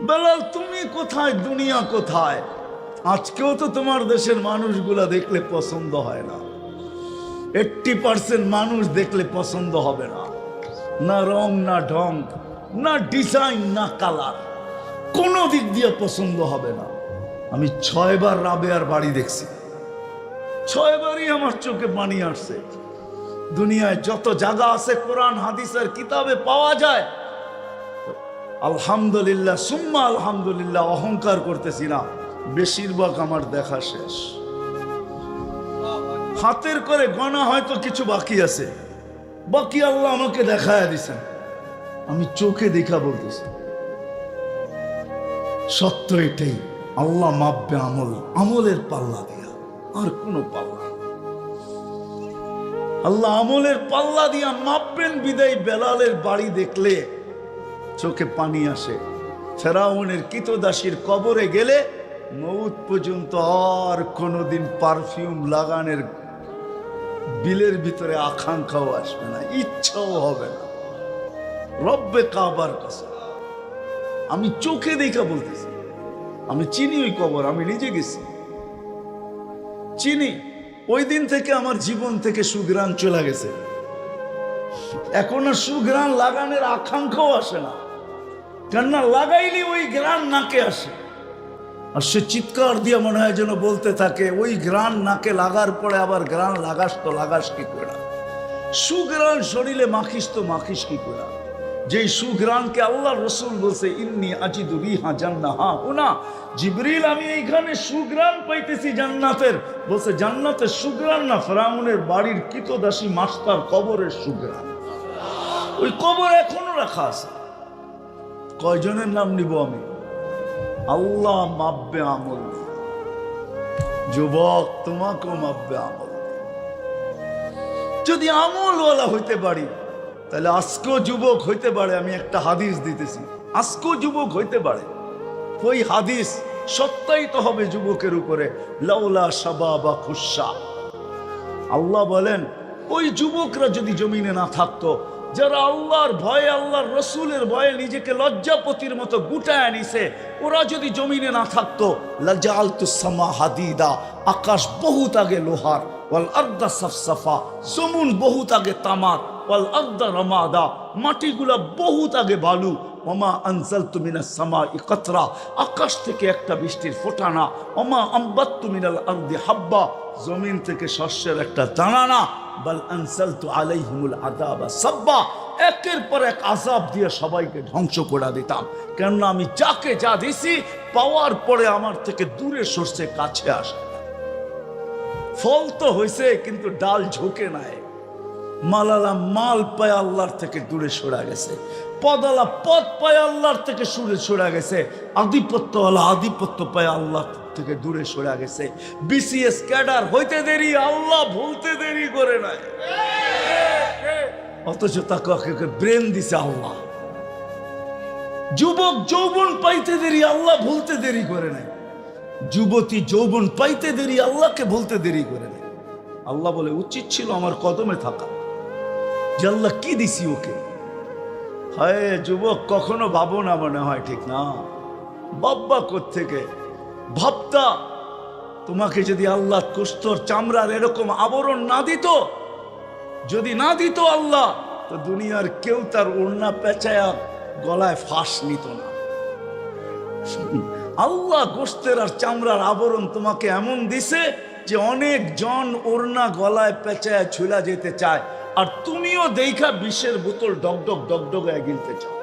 বেলাল তুমি কোথায়, দুনিয়া কোথায়? আজকেও তো তোমার দেশের মানুষগুলা দেখলে পছন্দ হয় না। 80% মানুষ দেখলে পছন্দ হবে না, না রং, না ঢং, না ডিজাইন, না কালার, কোনো দিক দিয়ে পছন্দ হবে না। আমি 6 বার রাবেয়ার বাড়ি দেখছি, 6 বারই আমার চোখে পানি আসছে। দুনিয়ায় যত জায়গা আছে কোরআন হাদিসের কিতাবে পাওয়া যায়, আলহামদুলিল্লাহ সুম্মা আলহামদুলিল্লাহ, অহংকার করতেছি না, বেশিরভাগ আমার দেখা শেষ। হাতের করে গণা হয়তো কিছু বাকি আছে, বাকি আল্লাহ আমাকে দেখায় দিছেন, আমি চোখে দেখা বলতেছি। সত্য এটাই, আল্লাহ মাপবে আমল, আমলের পাল্লা দিয়া, আর কোনো পাল্লা। আল্লাহ আমলের পাল্লা দিয়া মাপবেন বিদায় বেলালের বাড়ি দেখলে চোখে পানি আসে। ফেরাউনের কিতদাসীর কবরে গেলে মউত পর্যন্ত আর কোনোদিন পারফিউম লাগানোর বিলের ভিতরে আকাঙ্ক্ষাও আসবে না, ইচ্ছাও হবে না। রব্বে কাবার কাছে আমি চোখে দেখা বলতেছি, আমি চিনি ওই কবর, আমি নিজে গেছি, চিনি। ওই দিন থেকে আমার জীবন থেকে সুঘ্রাণ চলে গেছে, এখন আর সুঘ্রাণ লাগানোর আকাঙ্ক্ষাও আসে না, কেননা লাগাইলে ওই গ্রাণ নাকে আসে, আর সে চিৎকার দিয়ে মনে হয় যেন বলতে থাকে, ওই গ্রাণ নাকে লাগার পরে আবার গ্রাণ লাগাস তো লাগাস কি করে, সুঘ্রাণ শরীরে মাখিস তো মাখিস কি করে। যেই সুঘ্রাণকে আল্লাহ রসুল বলছে ইন্নী আজিদু রিহা জান্নাহ হুনা, জিবরিল আমি এইখানে সুঘ্রাণ পাইতেছি জান্নাতের। বলছে জান্নাতের সুঘ্রাণ না, ফেরাউনের বাড়ির কিতদাসী মাস্টার কবরের সুঘ্রাণ। ওই কবর এখনো রাখা আছে। কয়জনের নাম নিব আমি? আল্লাহ মাপবে আমল। যুবক তোমাকেও মাপবে আমল। যদি আমলওয়ালা হইতে পারি তাহলে আজকেও যুবক হইতে পারে। আমি একটা হাদিস দিতেছি, আজকেও যুবক হইতে পারে। ওই হাদিস সত্যায়িত হবে যুবকের উপরে। লাউলা শাবাবা খুশা, আল্লাহ বলেন ওই যুবকরা যদি জমিনে না থাকতো, যারা আল্লাহর ভয়ে, আল্লাহর রসুলের ভয়ে নিজেকে লজ্জাপতির মতো গুটায় নিছে, ওরা যদি জমিনে না থাকতো, লাজালতুস সামা হাদিদা, আকাশ বহুত আগে লোহার, ওয়াল আরদা সাফসাফা, জমিন বহুত আগে তামার, ওয়াল আরদা রামাদা, মাটিগুলা বহুত আগে বালু, ওমা আনজালতু মিনাস সামাই কাতরা, আকাশ থেকে একটা বৃষ্টির ফোঁটা না, ওমা আম্বাততু মিনাল আরদি হাব্বা, জমিন থেকে শস্যের একটা দানা না, বাল আনসালতু আলাইহিমুল আযাবা সাব্বা, একের পর এক আযাব দিয়ে সবাইকে ধ্বংস করে দিতাম। কেননা আমি যাকে যা দিছি পাওয়ার পরে আমার থেকে দূরে সরছে, কাছে আসে। ফল তো হয়েছে কিন্তু ডাল ঝুঁকে নাই। মালালা মাল পায় আল্লাহর থেকে দূরে সরা গেছে, পদালা পদ পায় আল্লাহর থেকে সরা গেছে, আধিপত্যওয়ালা আধিপত্য পায় আল্লাহ থেকে দূরে সরা গেছে। বিসিএস ক্যাডার হইতে দেরি, আল্লাহ ভুলতে দেরি করে নাই, অথচ তাকে ব্রেন দিছে আল্লাহ। যুবক যৌবন পাইতে দেরি, আল্লাহ ভুলতে দেরি করে নাই। যুবতী যৌবন পাইতে দেরি, আল্লাহকে ভুলতে দেরি করে নাই। আল্লাহ বলে উচিত ছিল আমার কদমে থাকা, যে আল্লাহ কি দিছি ওকে। হায় যুবক, কখনো ভাবো না মনে হয়, ঠিক না? বাব্বা কোত্থেকে ভাবতা, তোমাকে যদি আল্লাহ কুস্তর চামড়ার এরকম আবরণ না দিত, যদি না দিত আল্লাহ, তো দুনিয়ার কেউ তার ওড়না পেঁচায়া গলায় ফাঁস নিত না। আল্লাহ গোস্তের আর চামড়ার আবরণ তোমাকে এমন দিছে যে অনেক জন ওড়না গলায় পেঁচায়া ঝুলা যেতে চায়, আর তুমিও দেখা বিষের বোতল ডগডগ ডগডগায় গিলতে চাও।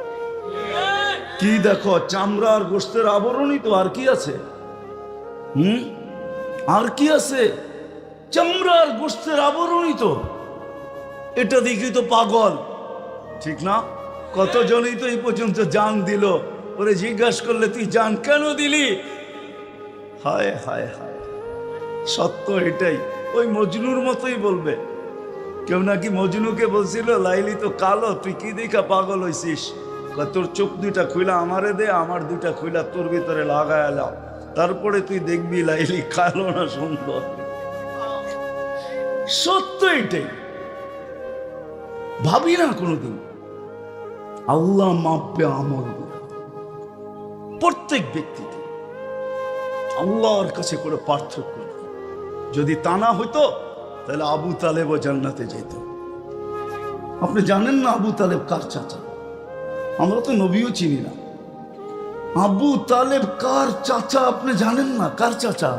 কি দেখো, চামড়া আর গোস্তের আবরণই তো, আর কি আছে? আর কি আছে? চামড়া আর গোস্তের আবরণই তো। এটা দেখি তো পাগল, ঠিক না? কতজনই তো এই পর্যন্ত জান দিল, ওরে জিজ্ঞাসা করলে তুই জান কেন দিলি? হায় হায় হায়, সত্য এটাই। ওই মজনুর মতোই বলবে। কেউ নাকি মজনুকে বলছিল, লাইলি তো কালো, তুই কি দেখা পাগল হইছিস? তোর চোখ দুইটা খুইলা আমারে দে, আমার দুইটা খুইলা তোর ভিতরে লাগায় লাও, তারপরে তুই দেখবি লাইলি কালো না সুন্দর। সত্য এটাই। ভাবি না কোনোদিন আল্লাহ মাপবে আমল। প্রত্যেক ব্যক্তিকে আল্লাহর কাছে করে পার্থক্য। যদি তা না হইতো তাহলে আবু তালেবও জান্নাতে যেত। আপনি জানেন না আবু তালেব কার চাচা? আমরা তো নবীও চিনি না। আবু তালেব কার চাচা আপনি জানেন না? কার চাচা?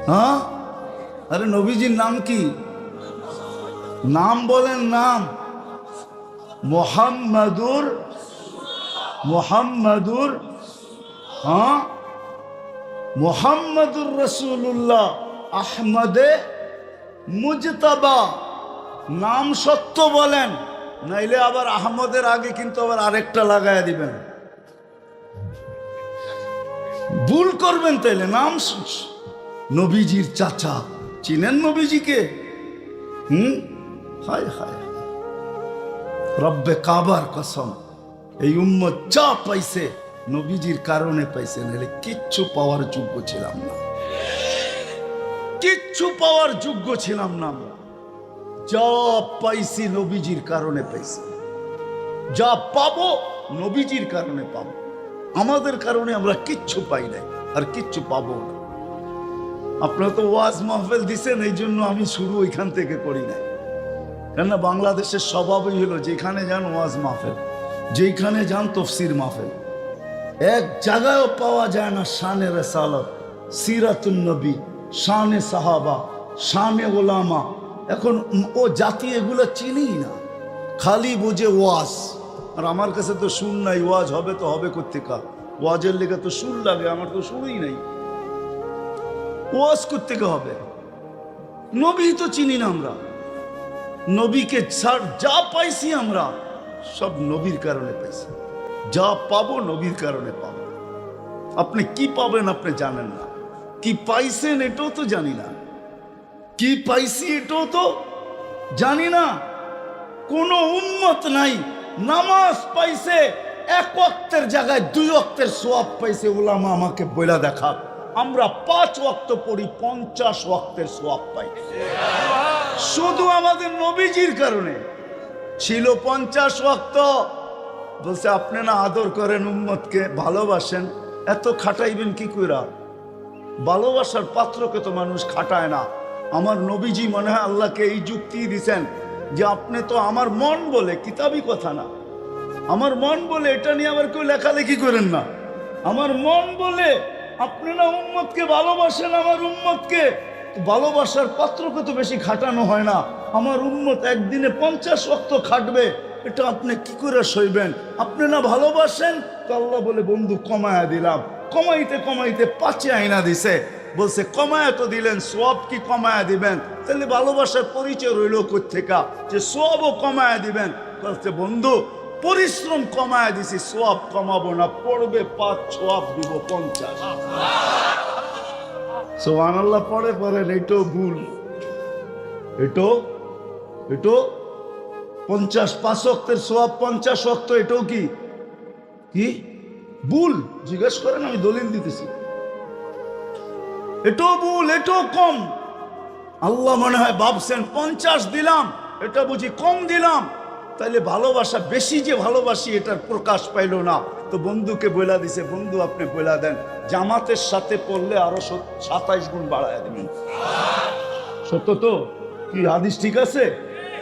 হ্যাঁ, আরে নবীজির নাম কি? নাম বলেন, নাম। মোহাম্মদুর হ্যাঁ, মোহাম্মদুর রসুল্লাহ আহমদে মুজতাবা। নাম সত্য বলেন, নাইলে আবার আহমদের আগে কিন্তু আবার আরেকটা লাগায়া দিবেন, ভুল করবেন। তাইলে নাম নবীজির চাচা। চিনেন নবীজিকে? হায় হায়, রব্বে কাবার কসম, এই উম্মত যা পাইছে নবীজির কারণে পাইছে, নাহলে কিচ্ছু পাওয়ার যোগ্য ছিলাম না, কিচ্ছু পাওয়ার যোগ্য ছিলাম না। যা পাইছি নবীজির কারণে পাইছি, যা পাবো নবীজির কারণে পাবো। আমাদের কারণে আমরা কিচ্ছু পাই নাই, আর কিচ্ছু পাবো না। আপনারা তো ওয়াজ মাহফিল দিছেন, এই জন্য আমি শুরু ওইখান থেকে করি নাই। কেননা বাংলাদেশের স্বভাবই হলো যেখানে যান ওয়াজ মাহফিল, যেখানে যান তফসির মাহফিল। এক জায়গায়ও পাওয়া যায় না শানে রিসালাত, সিরাতুন নবী, শানে সাহাবা, শানে ওলামা। এখন ও জাতি এগুলো চিনি না, খালি বোঝে ওয়াজ। আর আমার কাছে তো সুর নাই, ওয়াজ হবে তো হবে কোত্থেকা? ওয়াজের লেগে তো সুর লাগে, আমার তো সুরই নাই, ওয়াজ কোত্থেকা হবে? নবী তো চিনি না আমরা। নবীকে যা পাইছি আমরা সব নবীর কারণে পাইছি, যা পাবো নবীর কারণে পাবো। আপনি কি পাবেন আপনি জানেন না, কি পাইছেন এটাও তো জানি না, কি পাইছি এটাও তো জানি না। কোন উম্মত নাই নামাজ পাইছে এক ওয়াক্তের জায়গায় 2 ওয়াক্তের সওয়াব পাইছে। উলামা আমাকে বইলা দেখা, আমরা 5 ওয়াক্ত পড়ি, 50 ওয়াক্তের সওয়াব পাই, শুধু আমাদের নবীজির কারণে। ছিল 50 ওয়াক্ত, বলছে আপনি না আদর করেন উম্মতকে, ভালোবাসেন, এত খাটাইবেন কি কইরা? ভালোবাসার পাত্রকে তো মানুষ খাটায় না। আমার নবীজি মনে হয় আল্লাহকে এই যুক্তি দিছেন যে আপনি তো আমার মন বলে, কিতাবি কথা না, আমার মন বলে, এটা নিয়ে আবার কেউ লেখালেখি করেন না। আমার মন বলে আপনি না উম্মতকে ভালোবাসেন, আমার উম্মতকে ভালোবাসার পাত্রকে তো বেশি খাটানো হয় না। আমার উম্মত একদিনে 50 ওয়াক্ত খাটবে, এটা আপনি কি করে সইবেন? আপনি না ভালোবাসেন, তো আল্লাহ বলে বন্ধু কমায়া দিলাম। কমাইতে কমাইতে 5 আইনা দিছে, বলছে কমায়া তো দিলেন, সওয়াব কি কমায়া দিবেন? তাহলে ভালোবাসার পরিচয় রইল কোত্থেকা যে সওয়াবও কমায়া দিবেন? বলছে বন্ধু পরিশ্রম কমায়া দিছি, সওয়াব কমাবো না, পড়বে 5, সওয়াব দিব 50। সুবহানাল্লাহ পড়ে পড়েন, এটাও ভুল, এটাও 50 5 ওয়াক্তের সওয়াব 50 ওয়াক্ত, এটাও কি ভুল? জিজ্ঞেস করেন, আমি দলিল দিতেছি। এটাও ভুল, এটাও কম। আল্লাহ মনে হয় ভাবছেন 50 দিলাম, এটা বুঝি কম দিলাম, তাইলে ভালোবাসা বেশি যে ভালোবাসি এটার প্রকাশ পাইল না। তো বন্ধুকে বইলা দিছে, বন্ধু আপনি বইলা দেন জামাতের সাথে পড়লে আরো 27 গুণ বাড়ায় দেবেন। সত্য তো? কি হাদিস ঠিক আছে?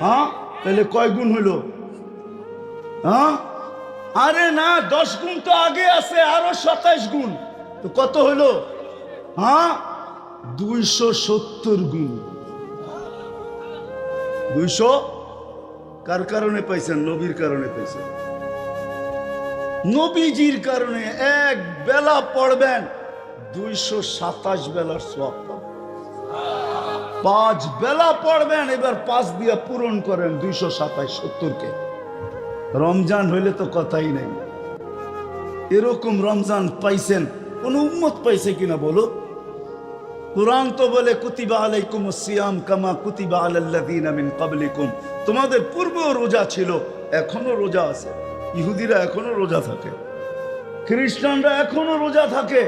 হ্যাঁ, তাহলে কয় গুণ হইল? হ্যাঁ, আরে না, 10 গুণ তো আগে আছে, আরো 27 গুণ, তো কত হইল? হ্যাঁ, 270 গুণ। 200 কার কারণে পাইছেন? নবীর কারণে পাইছেন। নবীজির কারণে এক বেলা পড়বেন 227 বেলার সওয়াব পাবেন। 5 বেলা পড়বেন, এবার 5 দিয়ে পূরণ করেন 227, 70কে। রমজান হইলে তো কথাই নাই। এরকম রমজান পাইছেন কোন উম্মত পাইছে কিনা বলো? কুরআন তো বলে কুতিবা আলাইকুমুস সিয়াম কামা কুতিবা আলাল্লাযিনা মিন ক্বাবলিকুম। তোমাদের পূর্বেও রোজা ছিল, এখনো রোজা আছে। ইহুদিরা এখনো রোজা থাকে, খ্রিস্টানরা এখনো রোজা থাকে,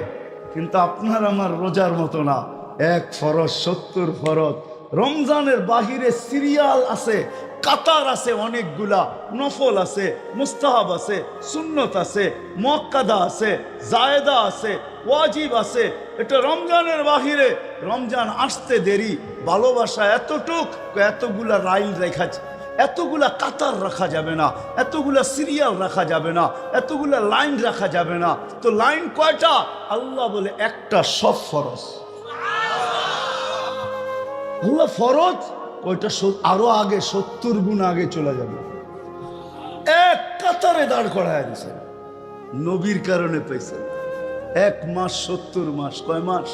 কিন্তু আপনার আমার রোজার মতো না। 1 ফরজ 70 ফরজ। রমজানের বাহিরে সিরিয়াল আছে, কাতার আছে অনেকগুলা, নফল আছে, মুস্তাহাব আছে, সুন্নত আছে, মুআক্কাদা আছে, জায়েদা আছে, ওয়াজিব আছে। এটা রমজানের বাহিরে, রমজান আসতে দেরি, ভালোবাসা এতটুক, এতগুলা রাইল রেখা, এতগুলা কাতার রাখা যাবে না, এতগুলা সিরিয়াল রাখা যাবে না, এতগুলা লাইন রাখা যাবে না। তো লাইন কয়টা? আল্লাহ বলে একটা, সব ফরজ। আল্লাহ ফরজ, ওইটা আরো আগে 70 গুণ আগে চলে যাবে। এক কাতারে দাঁড় করায় দিছে, নবীর কারণে পেয়েছেন 1 মাস 70 মাস। কয় মাস?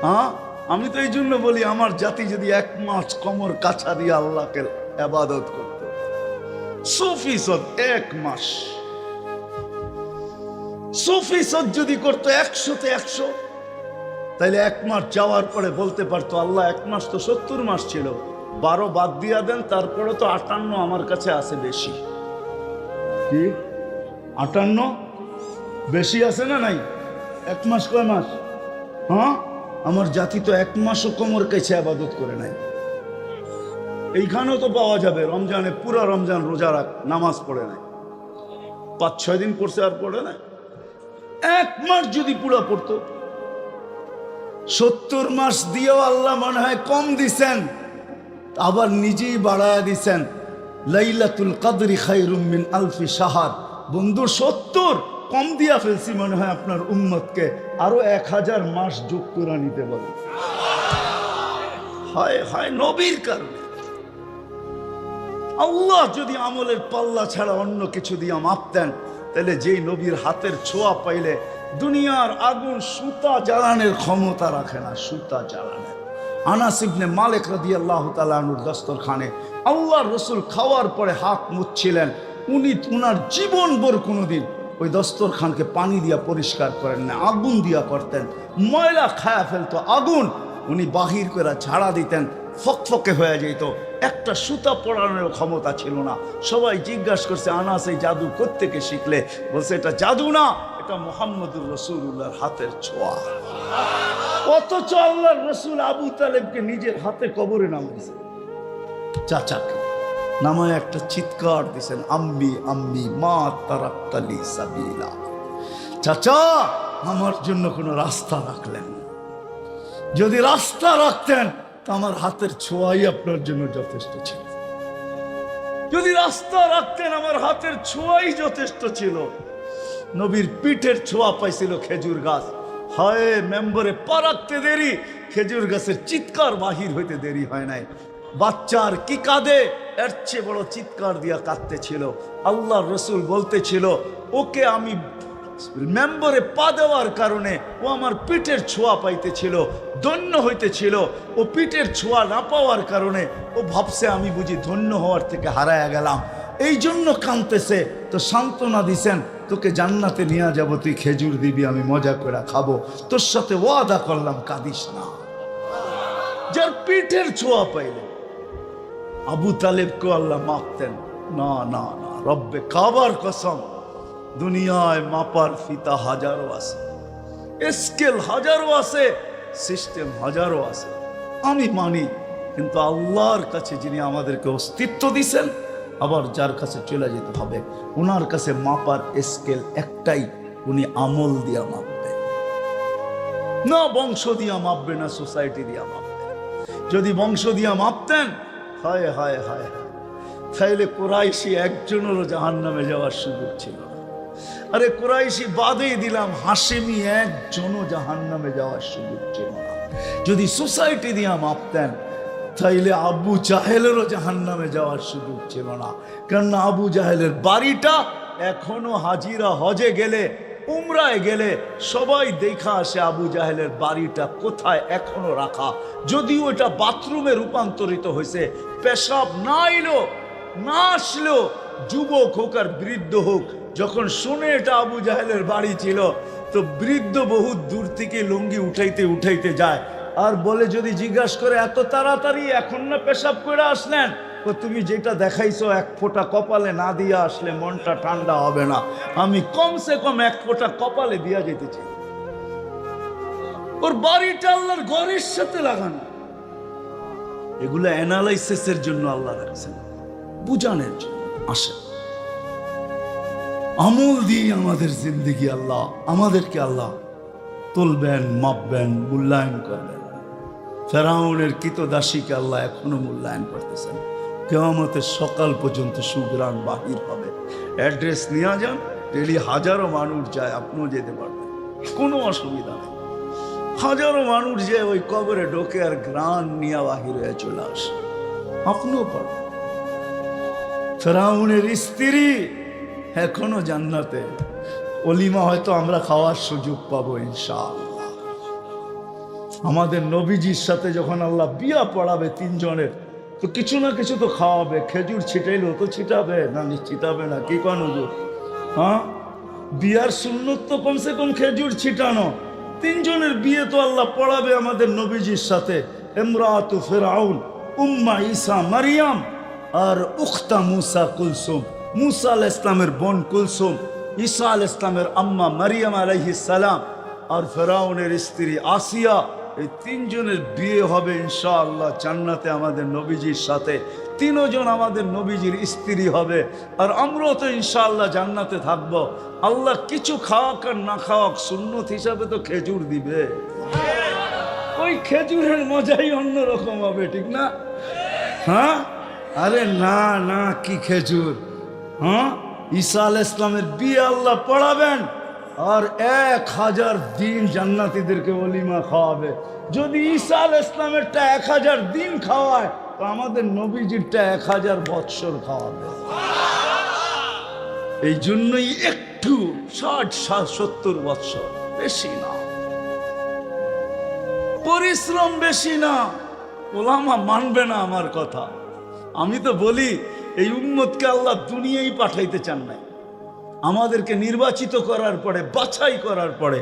হ্যাঁ, আমি তো এই জন্য বলি আমার জাতি যদি 1 মাস কোমর কাছা দিয়ে আল্লাহকে ইবাদত করত, সুফিসত 1 মাস, সুফিসত যদি করতো 100-তে 100, তাইলে 1 মাস যাওয়ার পরে বলতে পারতো আল্লাহ 1 মাস তো 70 মাস ছিল, 12 বাদ দিয়া দেন, তারপরে তো 58 আমার কাছে আছে বেশি। কি 58 বেশি আছে না নাই? 1 মাস কয় মাস? হ্যাঁ, আমার জাতি তো 1 মাসও কোমর কাছে ইবাদত করে নাই। এইখানেও তো পাওয়া যাবে রমজানে পুরা রমজান রোজা রাখ, নামাজ পড়ে নাই, 5-6 দিন পড়ছে আর পড়ে নাই। 1 মাস যদি পুরা পড়তো, 70 মাস দিয়েও আল্লাহ মনে হয় কম দিছেন, আবার নিজেই বাড়ায়া দিছেন। লাইলাতুল কদরি খায়রুম মিন আলফি শাহর। বন্ধু 70 কম দিয়া ফেলছি মনে হয় আপনার উম্মতকে, আরো 1000 মাস যোগ করে নিতে পারে। হায় হায়, নবীর কারণে। আল্লাহ যদি আমলের পাল্লা ছাড়া অন্য কিছু দিয়ে মাপতেন, তাহলে যেই নবীর হাতের ছোঁয়া পাইলে দুনিয়ার আগুন সুতা জ্বালানোর ক্ষমতা রাখে না, সুতা জ্বালানোর। আনাস ইবনে মালিক রাদিয়াল্লাহু তাআলা আনহুর দস্তরখানে আল্লাহর রাসূল খাওয়ার পরে হাত মুছছিলেন, উনি উনার জীবনভর কোনোদিন ওই দস্তরখানকে পানি দিয়া পরিষ্কার করেন না, আগুন দিয়া করতেন। ময়লা খায়া ফেলতো আগুন, উনি বাহির করে ঝাড়া দিতেন, ফকফকে হয়ে যেত, একটা সুতা পড়ানোর ক্ষমতা ছিল না। সবাই জিজ্ঞাসা করছে আনাস এই জাদু কোত্থেকে শিখলে? বলছে এটা জাদু না, এটা মুহাম্মদুর রাসূলুল্লাহর হাতের ছোঁয়া। অথচ আল্লাহর রাসূল আবু তালেবকে নিজের হাতে কবরে নামাইছে, চাচাকে নামায় একটা চিৎকার দিছেন, আম্মি আম্মি মা তারাক্তালি সাবিলা। চাচা, আমার জন্য কোনো রাস্তা রাখলেন? যদি রাস্তা রাখতেন তো আমার হাতের ছোঁয়াই আপনার জন্য যথেষ্ট ছিল। যদি রাস্তা রাখতেন আমার হাতের ছোঁয়াই যথেষ্ট ছিল। নবীর পিঠের ছোঁয়া পাইছিল খেজুর গাছ। হায়, মেম্বরে পা রাখতে দেরি, খেজুর গাছের চিৎকার বাহির হইতে দেরি হয় নাই। বাচ্চার কি কাঁদে, এর চেয়ে বড় চিৎকার দিয়া কাঁদতেছিল। আল্লাহর রাসূল বলতেছিল, ওকে আমি মেম্বরে পা দেওয়ার কারণে ও আমার পিঠের ছোঁয়া পাইতেছিল, ধন্য হইতেছিল। ও পিঠের ছোঁয়া না পাওয়ার কারণে ও ভাবছে আমি বুঝি ধন্য হওয়ার থেকে হারায়া গেলাম, এই জন্য কাঁদতেছে। তো সান্ত্বনা দিছেন, তোকে জান্নাতে নিয়ে যাব, তুই খেজুর দিবি, আমি মজা করে খাবো, তোর সাথে ওয়াদা করলাম, কাঁদিস না। যার পিঠের ছোঁয়া পাইল আবু তালেবকে আল্লাহ মাপতেন না। না না, রব্বে কাবার কসম, দুনিয়ায় মাপার ফিতা হাজারো আছে, স্কেল হাজারো আছে, সিস্টেম হাজারো আছে, আমি মানি। কিন্তু আল্লাহর কাছে যিনি আমাদেরকে অস্তিত্ব দিছেন, আবার যার কাছে চলে যেতে হবে, ওনার কাছে মাপার স্কেল একটাই, উনি আমল দিয়া মাপবে না, বংশ দিয়া মাপবে না, সোসাইটি দিয়া মাপবে। যদি বংশ দিয়া মাপতেন, হায় হায় হায় হায়, তাইলে কুরাইশি একজনেরও জাহান্নামে যাওয়ার সুযোগ ছিল না। আরে কুরাইশি বাদেই দিলাম, হাশেমি একজনও জাহান্নামে যাওয়ার সুযোগ ছিল না। যদি সোসাইটি দিয়া মাপতেন, তাইলে আবু জাহেলেরও জাহান্নামে যাওয়ার সুযোগ ছিল না। কেননা আবু জাহেলের বাড়িটা এখনো হাজিরা হজে গেলে, উমরায় গেলে সবাই দেখা আসে আবু জাহেলের বাড়িটা কোথায় এখনো রাখা। যদিও এটা বাথরুমে রূপান্তরিত হয়েছে, পেশাব না এলো না আসলো, যুবক হোক আর বৃদ্ধ হোক, যখন শুনে এটা আবু জাহেলের বাড়ি ছিল, তো বৃদ্ধ বহুত দূর থেকে লুঙ্গি উঠাইতে উঠাইতে যায় আর বলে, যদি জিজ্ঞাসা করে এত তাড়াতাড়ি এখন না পেশাব করে আসলেন? তুমি যেটা দেখাইছো 1 ফোঁটা কপালে না দিয়া আসলে মনটা ঠান্ডা হবে না, আমি কমসে কম 1 ফোঁটা কপালে দিয়া যেতে চাই। ওর বাড়িটা আল্লাহর ঘরের সাথে লাগানো। এগুলো অ্যানালাইসিসের জন্য আল্লাহ রাখছেন, বুঝানোর জন্য। আসেন আমল দিয়ে আমাদের জিন্দেগি আল্লাহ আমাদেরকে আল্লাহ তুলবেন, মাপবেন, মূল্যায়ন করবেন। ফেরাউনের কৃতদাসীকে আল্লাহ এখনো মূল্যায়ন করতেছেন। কিয়ামতের সকাল পর্যন্ত সুগ্রাণ বাহির হবে। অ্যাড্রেস নিয়ে যান, ডেলি হাজারো মানুষ যায়, আপনিও যেতে পারবেন, কোনো অসুবিধা নেই। হাজারো মানুষ যে ওই কবরে ঢোকে আর গ্রাণ নিয়ে বাহির হয়ে চলে আসে, আপনিও পারবেন। ফেরাউনের স্ত্রী এখনো জান্নাতে, অলিমা হয়তো আমরা খাওয়ার সুযোগ পাবো ইনশাআল্লাহ। আমাদের নবীজির সাথে যখন আল্লাহ বিয়া পড়াবে তিনজনের, তো কিছু না কিছু তো খাওয়াবে। খেজুর ছিটাইলো তো ছিটাবে না, ছিটাবে না? কি কোন হুজুর? হ্যাঁ, বিয়ার সুন্নত তো কমসে কম খেজুর ছিটানো। তিনজনের বিয়ে তো আল্লাহ পড়াবে আমাদের নবীজির সাথে। ইমরাতু ফিরআউন, উম্মা ঈসা মারিয়াম, আর উখতা মুসা কুলসুম। মুসা আলাইহিস সালামের বোন কুলসুম, ঈসা আলাইহিস সালামের আম্মা মারিয়াম আলাইহিস সালাম, আর ফেরাউনের স্ত্রী আসিয়া। এই তিনজনের বিয়ে হবে ইনশাআল্লাহ জান্নাতে আমাদের নবীজির সাথে। তিনজন আমাদের নবীজির স্ত্রী হবে, আর আমরাও তো ইনশাআল্লাহ জান্নাতে থাকবো। আল্লাহ কিছু খাওয়াক আর না খাওয়াক, সুন্নত হিসাবে তো খেজুর দিবে। ওই খেজুরের মজাই অন্যরকম হবে, ঠিক না? হ্যাঁ, আরে না না, কি খেজুর! হ্যাঁ, ঈসা আলাইহিস সালামের বিয়ে আল্লাহ পড়াবেন, আর 1000 দিন জান্নাতীদেরকে ওলিমা খাওয়াবে। যদি ঈসা আলাইহিস সালামেরটা 1000 দিন খাওয়ায়, তো আমাদের নবীজিরটা 1000 বৎসর খাওয়াবে। এই জন্যই একটু 60-70 বৎসর, বেশি না, পরিশ্রম বেশি না। ওলামা মানবে না আমার কথা। আমি তো বলি এই উম্মতকে আল্লাহ দুনিয়ায় পাঠাইতে চান নাই। আমাদেরকে নির্বাচিত করার পরে, বাছাই করার পরে,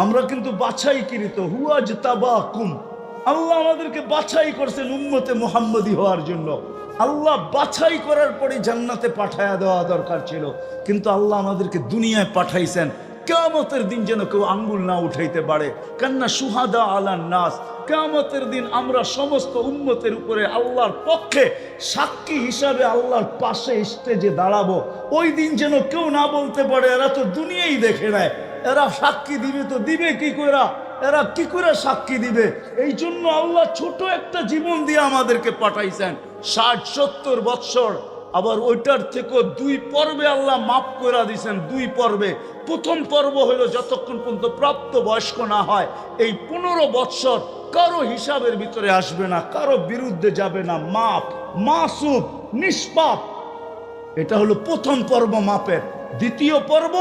আমরা কিন্তু বাছাইকৃত, হুয়াজ তাবাকুম। আল্লাহ আমাদেরকে বাছাই করছেন উম্মতে মুহাম্মদী হওয়ার জন্য। আল্লাহ বাছাই করার পরে জান্নাতে পাঠায়া দেওয়া দরকার ছিল, কিন্তু আল্লাহ আমাদেরকে দুনিয়ায় পাঠাইছেন কিয়ামতের দিন যেন কেউ আঙ্গুল না উঠাইতে পারে। কান্না সুহাদা আলান নাস, কিয়ামতের দিন আমরা সমস্ত উম্মতের উপরে আল্লাহর পক্ষে সাক্ষী হিসাবে আল্লাহর পাশে স্টেজে দাঁড়াবো। ওই দিন যেন কেউ না বলতে পারে এরা তো দুনিয়াই দেখে নেয়, এরা সাক্ষী দিবে তো দিবে কি করে, এরা কি করে সাক্ষী দিবে? এই জন্য আল্লাহ ছোট একটা জীবন দিয়ে আমাদেরকে পাঠাইছেন 60-70 বৎসর। আবার ওইটার থেকে 2 পর্বে আল্লাহ মাফ করে দিয়েছেন। 2 পর্বে। প্রথম পর্ব হলো যতক্ষণ পর্যন্ত প্রাপ্ত বয়স্ক না হয়, এই 15 বৎসর কারো হিসাবের ভিতরে আসবে না, কারো বিরুদ্ধে যাবে না, মাপ, মাসুম, নিষ্পাপ। এটা হলো প্রথম পর্ব মাপের। দ্বিতীয় পর্ব,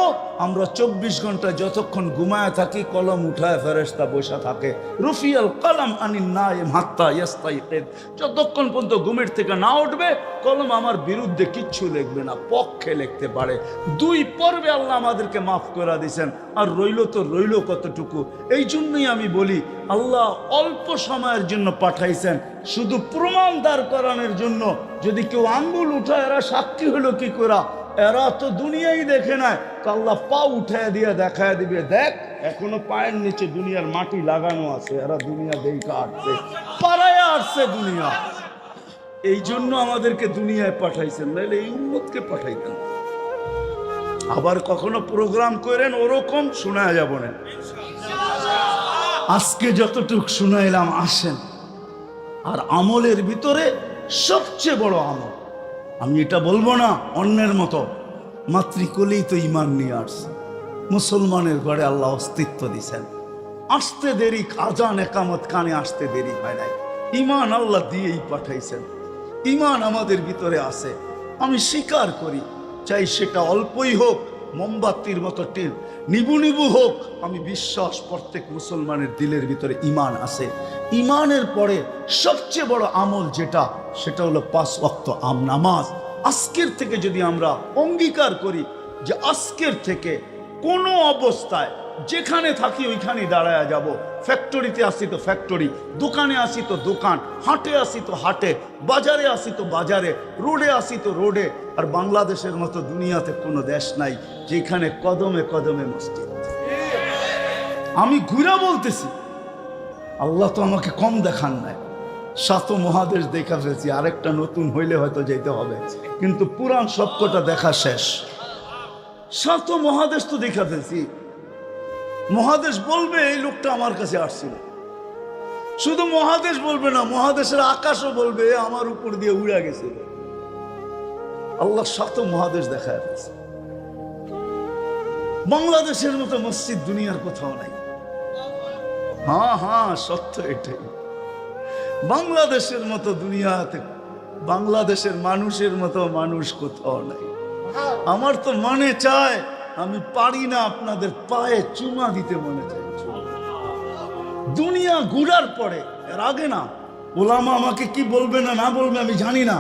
আমরা 24 ঘন্টা যতক্ষণ ঘুমায় থাকি, কলম উঠায় ফেরেশতা বসা থাকে। রুফিয়াল কলম আনিন নাইম হাত্তা ইয়াস্তাইকিদ। যতক্ষণ পর্যন্ত ঘুমের থেকে না উঠবে, কলম আমার বিরুদ্ধে কিচ্ছু লিখবে না, পক্ষে লিখতে পারে। 2 পর্বে আল্লাহ আমাদেরকে মাফ করে দিয়েছেন। আর রইল কতটুকু? এই জন্যই আমি বলি আল্লাহ অল্প সময়ের জন্য পাঠাইছেন, শুধু প্রমাণ দাঁড় করানোর জন্য। যদি কেউ আঙ্গুল উঠায় এরা সাক্ষী হলো কি করে, এরা তো দুনিয়াই দেখে না, আল্লাহ পা উঠায় দিয়ে দেখায় দিবে, দেখ এখনো পায়ের নিচে দুনিয়ার মাটি লাগানো আছে, এরা দুনিয়া দেখা আসছে, পাড়ায় আসছে দুনিয়া। এই জন্য আমাদেরকে দুনিয়ায় পাঠাইছেন, নাহলে এই উম্মতকে পাঠাইতেন। আবার কখনো প্রোগ্রাম করেন ওরকম শোনা যাব না। আজকে যতটুক শুনাইলাম, আসেন। আর আমলের ভিতরে সবচেয়ে বড় আমল, আমি এটা বলবো না অন্যের মতো, মাতৃকুলেই তো ইমান নিয়ে আসছে। মুসলমানের ঘরে আল্লাহ অস্তিত্ব দিছেন, আসতে দেরি, আজান একামত কানে আসতে দেরি হয় নাই। ইমান আল্লাহ দিয়েই পাঠাইছেন। ইমান আমাদের ভিতরে আছে, আমি স্বীকার করি, চাই সেটা অল্পই হোক, মোমবাতির মতো নিবু হোক। আমি বিশ্বাস প্রত্যেক মুসলমানের দিলের ভিতরে ইমান আছে। ইমানের পরে সবচেয়ে বড় আমল যেটা, সেটা হলো 5 ওয়াক্ত নামাজ। আজকের থেকে যদি আমরা অঙ্গীকার করি যে আজকের থেকে কোনো অবস্থায় যেখানে থাকি ওইখানেই দাঁড়ায় যাব। ফ্যাক্টরিতে আসি তো ফ্যাক্টরি, দোকানে আসি তো দোকান, হাটে আসি তো হাটে, বাজারে আসি তো বাজারে, রোডে আসি তো রোডে। আর বাংলাদেশের মতো দুনিয়াতে কোনো দেশ নাই যেখানে কদমে কদমে মসজিদ। আমি ঘুরা বলতেছি, আল্লাহ তো আমাকে কম দেখান নাই। সাত মহাদেশ দেখা ফেলছি, আরেকটা নতুন হইলে হয়তো যেতে হবে, কিন্তু পুরান সবকটা দেখা শেষ। সাত মহাদেশ তো দেখা ফেলছি। মহাদেশ বলবে এই লোকটা আমার কাছে আসছিল। শুধু মহাদেশ বলবে না, মহাদেশের আকাশও বলবে আমার উপর দিয়ে উড়া গেছিল। আল্লাহ সাত মহাদেশ দেখায় ফেলছে। বাংলাদেশের মতো মসজিদ দুনিয়ার কোথাও নাই। হ্যাঁ হ্যাঁ, সত্য এটাই। বাংলাদেশের মতো দুনিয়াতে, বাংলাদেশের মানুষের মতো মানুষ কোথাও নাই। আমার তো মনে চায়, আমি পারি না, আপনাদের পায়ে চুমা দিতে মনে চায়। দুনিয়া ঘুরার পরে, এর আগে না, ওলামা আমাকে কি বলবে না না বলবে আমি জানি না,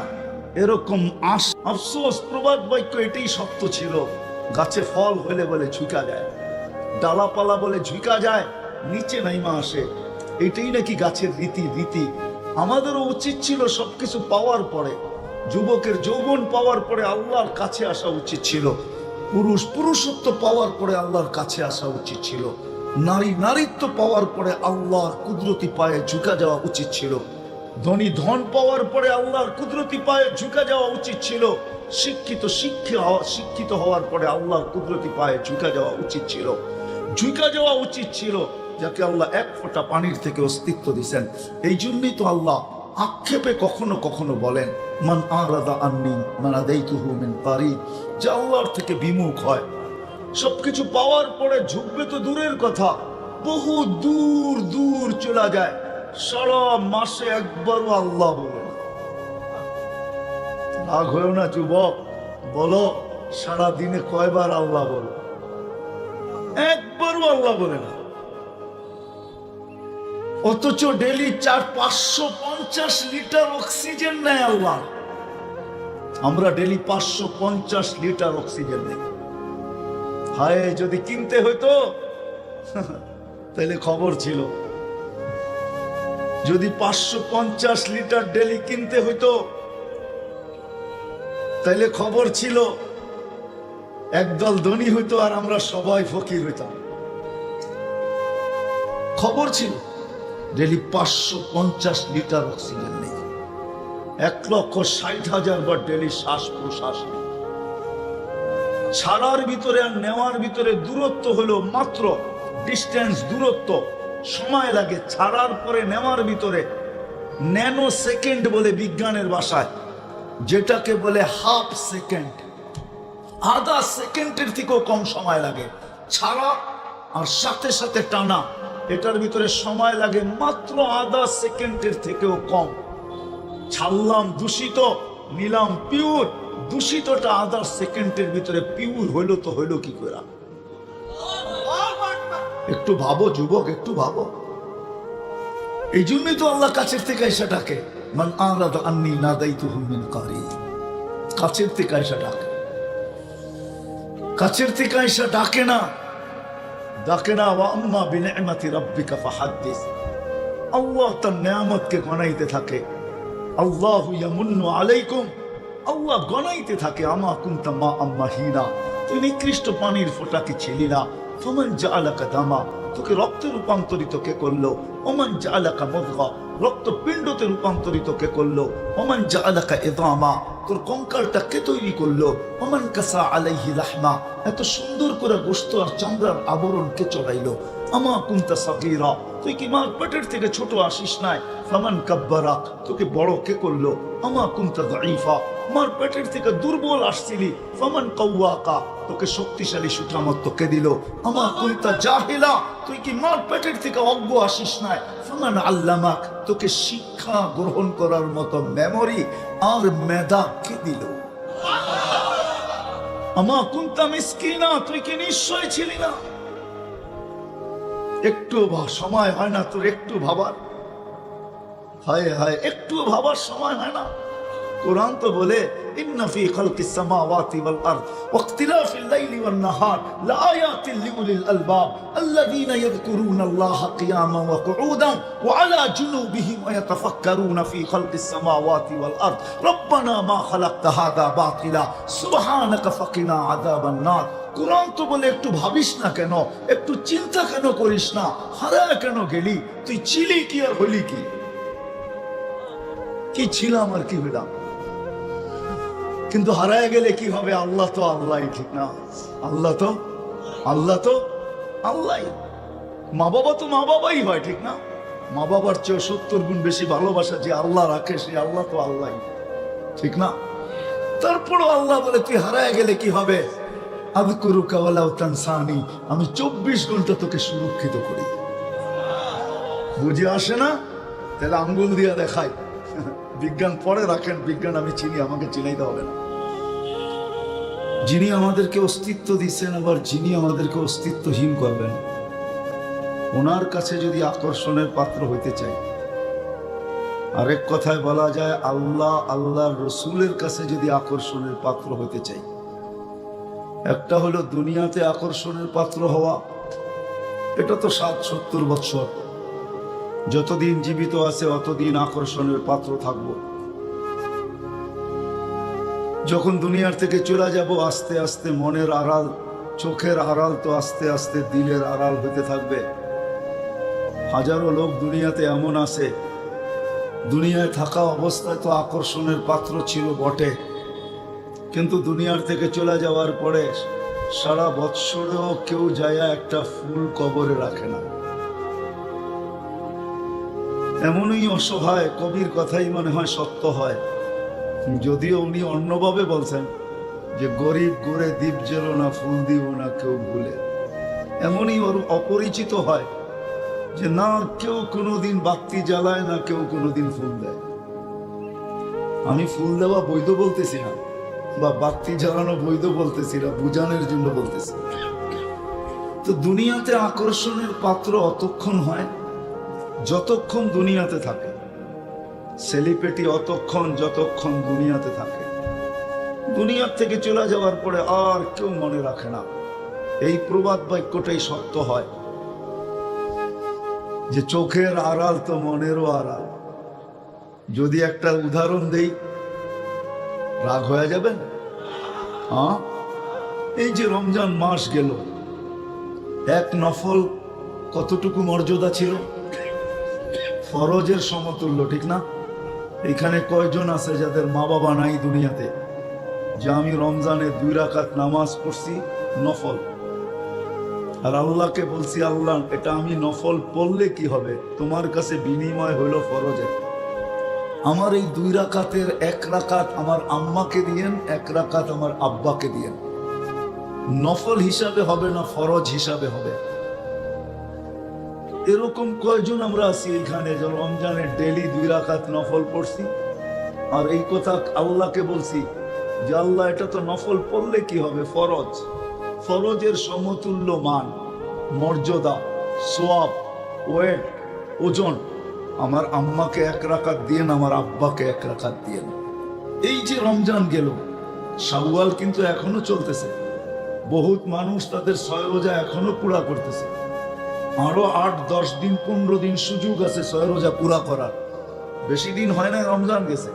এরকম আফসোস প্রবাদ বাক্য এটাই সত্য ছিল। গাছে ফল হলে বলে ঝুঁকা যায়, ডালাপালা বলে ঝুঁকা যায়, নিচে নাইমা আসে। এটাই নাকি গাছের রীতি। আমাদেরও উচিত ছিল সবকিছু পাওয়ার পরে, যুবকের যৌবন পাওয়ার পরে আল্লাহর কাছে আসা উচিত ছিল, পুরুষত্ব পাওয়ার পরে আল্লাহর কাছে আসা উচিত ছিল, নারীত্ব পাওয়ার পরে আল্লাহর কুদরতি পায়ে ঝুঁকা যাওয়া উচিত ছিল, ধন পাওয়ার পরে আল্লাহর কুদরতি পায়ে ঝুঁকা যাওয়া উচিত ছিল, শিক্ষিত হওয়ার পরে আল্লাহর কুদরতি পায়ে ঝুঁকা যাওয়া উচিত ছিল, যাকে আল্লাহ এক ফোঁটা পানির থেকে অস্তিত্ব দিয়েছেন। এই জন্যই তো আল্লাহ আক্ষেপে কখনো কখনো বলেন, মান আরাদা আন্নি মানাদাইতুহু মিন কারিব, যে আল্লাহর থেকে বিমুখ হয়, সবকিছু পাওয়ার পরে ঝুঁকবে তো দূরের কথা, বহু দূর চলে যায়, সারা মাসে একবারও আল্লাহ বলে না। রাগ হয়েও না যুবক, বলো সারা দিনে কয়বার আল্লাহ বলো? একবারও আল্লাহ বলে না। অথচ ডেলি 550 লিটার অক্সিজেন নেয় আল্লাহ। আমরা ডেলি 550 লিটার অক্সিজেন নেই। হায়, যদি কিনতে হইতো তাহলে খবর ছিল। যদি 550 লিটার ডেলি কিনতে হইতো তাহলে খবর ছিল, একদল ধনী হইতো আর আমরা সবাই ফকির হইতাম। খবর ছিল ডেলি 550 লিটার অক্সিজেন নেই, 1,60,000 বার ডেলি শ্বাস প্রশ্বাস নেই। ছাড়ার ভিতরে আর নেওয়ার ভিতরে দূরত্ব হলো মাত্র ডিস্টেন্স, দূরত্ব, সময় লাগে। ছাড়ার পরে নেওয়ার ভিতরে ন্যানো সেকেন্ড বলে বিজ্ঞানের ভাষায়, যেটাকে বলে হাফ সেকেন্ড, আধা সেকেন্ডের থেকেও কম সময় লাগে। ছাড়া আর সাথে সাথে টানা, এটার ভিতরে সময় লাগে মাত্র আধা সেকেন্ডের থেকেও কম। ছাড়লাম দূষিত, নিলাম পিওর, দূষিতটা আধা সেকেন্ডের ভিতরে পিওর হইলো তো হইলো কি করে? একটু ভাবো যুবক, একটু ভাবো। এই জন্যই তো আল্লাহ কাছের থেকে এসে ডাকে, মান আরাদা আন্নি নাদাইতুহু মিন কারিব। কাছের থেকে এসে ডাকে, কাছের থেকে এসে ডাকে না, ডাকে না। ওয়া আম্মা বিনি'মাতি রাব্বিকা ফাহাদ্দিস। আল্লাহ তার নিয়ামতকে গণাইতে থাকে। আল্লাহু ইয়ামুন্নু আলাইকুম, আল্লাহ গণাইতে থাকে। আমা কুনতা মা আম্মাহিনা, তুই নিকৃষ্ট পানির ফোঁটা কি ছিলি না? ফামান জাআলাকা দামা, তোকে রক্তে রূপান্তরিত কে করলো? ওমান জাআলাকা মুদগা, রক্তপিণ্ডতে রূপান্তরিত কে করলো? ওমান জাআলাকা ইদামা, তোর কঙ্কালটা কে তৈরি করলো? ওমান কাসা আলাইহি লাহমা, এত সুন্দর করে গোশত আর চামড়ার আবরণ কে চড়াইলো? আমা কুনতা সাগীরা, তুই কি মার পেটের থেকে ছোট আসিস নাই? ফামান কাব্বারা, তোকে বড় কে করলো? আমা কুনতা দাঈফা, মার পেটের থেকে দুর্বল আসছিলি। ফামান কাওয়াকা, তোকে শক্তিশালী সুঠামত্ব কে দিল? আমা কুনতা জাহিলা, তুই কি মার পেটের থেকে অজ্ঞ আসিস নাই? ফামান আল্লামাক, তোকে শিক্ষা গ্রহণ করার মতো মেমোরি আর মেধা কে দিল? আমা কুনতা মিসকিনা, তুই কি নিশ্চয় ছিলি না? একটু সময় হয় না তোর একটু ভাবার? হায় হায়, একটু ভাবার সময় হয় না? কোরআন তো বলে, ইন্না ফি খালকিস সামাওয়াতি ওয়াল আরদ ওয়া ইখতিলাফিল লাইলি ওয়ান নাহার লাআয়াতিন লিউলিল আলবাব আল্লাযীনা ইয়াযকুরুনাল্লাহা কিয়ামান ওয়া কুউদান ওয়া আলা জুনুবিহিম ওয়া ইয়াতাফাক্কারুনা ফি খালকিস সামাওয়াতি ওয়াল আরদ রব্বানা মা খালাকতা হাযা বাতিলা সুবহানাকা ফাকিনা আযাবান নার। কোরআন তো বলে একটু ভাবিস না কেন, একটু চিন্তা কেন করিস না? হারায় কেন গেলি? তুই ছিলি কি আর হলি কি? কি ছিলাম আর কি হইলাম। কিন্তু হারায় গেলে কি হবে? আল্লাহ তো আল্লাহ, ঠিক না? আল্লাহ তো আল্লাহ। মা বাবা তো মা বাবাই হয়, ঠিক না? মা বাবার চেয়ে 70 গুণ বেশি ভালোবাসা যে আল্লাহ রাখে, সে আল্লাহ তো আল্লাহ, ঠিক না? তারপরও আল্লাহ বলে তুই হারায় গেলে কি হবে? আযকুরুকা ওয়ালা তানসানি, আমি 24 ঘন্টা তোকে সুরক্ষিত করি। বুঝে আসে না? তাহলে আঙ্গুল দিয়ে দেখাই। বিজ্ঞান পরে রাখেন, বিজ্ঞান আমি চিনি, আমাকে চিনাইতে হবে না। যিনি আমাদেরকে অস্তিত্ব দিচ্ছেন, আবার যিনি আমাদেরকে অস্তিত্বহীন করবেন, ওনার কাছে যদি আকর্ষণের পাত্র হইতে চাই, আরেক কথায় বলা যায় আল্লাহ আল্লাহর রসুলের কাছে যদি আকর্ষণের পাত্র হইতে চাই, একটা হলো দুনিয়াতে আকর্ষণের পাত্র হওয়া, এটা তো 60-70 বৎসর, যতদিন জীবিত আছে অতদিন আকর্ষণের পাত্র থাকব। যখন দুনিয়ার থেকে চলে যাব, আস্তে আস্তে মনের আড়াল, চোখের আড়াল তো আস্তে আস্তে দিলের আড়াল হইতে থাকবে। হাজারো লোক দুনিয়াতে এমন আছে, দুনিয়ায় থাকা অবস্থায় তো আকর্ষণের পাত্র ছিল বটে, কিন্তু দুনিয়ার থেকে চলে যাওয়ার পরে সারা বৎসরেও কেউ যায় একটা ফুল কবরে রাখে না। এমনই অসহায়। কবির কথাই মনে হয় সত্য হয়, যদিও উনি অন্যভাবে বলছেন যে গরিব গোরে দ্বীপ জেল না, ফুল দিব না কেউ ভুলে। এমনই ওর অপরিচিত হয় যে না কেউ কোনোদিন বাতি জ্বালায় না, কেউ কোনোদিন ফুল দেয়। আমি ফুল দেওয়া বৈধ বলতেছি না, বা বাতি জ্বালানো বৈধ বলতেছি না, বুঝানোর জন্য বলতেছি। তো দুনিয়াতে আকর্ষণের পাত্র অতক্ষণ হয় যতক্ষণ দুনিয়াতে থাকে, সেলিব্রিটি অতক্ষণ যতক্ষণ দুনিয়াতে থাকে। দুনিয়ার থেকে চলে যাওয়ার পরে আর কেউ মনে রাখে না। এই প্রবাদ বাক্যটাই সত্য হয় যে চোখের আড়াল তো মনেরও আড়াল। যদি একটা উদাহরণ দেই, রাগ হয়ে যাবেন? হ্যাঁ, এই যে রমজান মাস গেল, এক নফল কতটুকু মর্যাদা ছিল? ফরজের সমতুল্য, ঠিক না? এখানে কয়জন আছে যাদের মা বাবা নাই দুনিয়াতে, যে আমি রমজানে 2 রাকাত নামাজ পড়ছি নফল, আর আল্লাহকে বলছি আল্লাহ এটা আমি নফল পড়লে কি হবে? তোমার কাছে বিনিময় হইল ফরজের। আমার এই 2 রাকাতের 1 রাকাত আমার আম্মাকে দিয়েন, 1 রাকাত আমার আব্বাকে দিয়েন। নফল হিসাবে হবে না, ফরজ হিসাবে হবে। এরকম কয়জন আমরা আছি এখানে যে রমজানে ডেলি 2 রাকাত নফল পড়ছি, আর এই কথা আল্লাহকে বলছি যে আল্লাহ এটা তো নফল পড়লে কি হবে? ফরজ। ফরজের সমতুল্য মান, মর্যাদা, সোয়াব, ওয়েট, ওজন আমার আম্মাকে 1 রাকাত দিয়েন, আমার আব্বাকে 1 রাকাত দিয়েন। এই যে রমজান গেল, শাওয়াল কিন্তু এখনো চলতেছে। বহুত মানুষ তাদের 6 রোজা এখনো পুরা করতেছে। আরো 8-10 দিন 15 দিন সুযোগ আছে 6 রোজা পুরা করার। বেশি দিন হয় না, রমজান গেছে।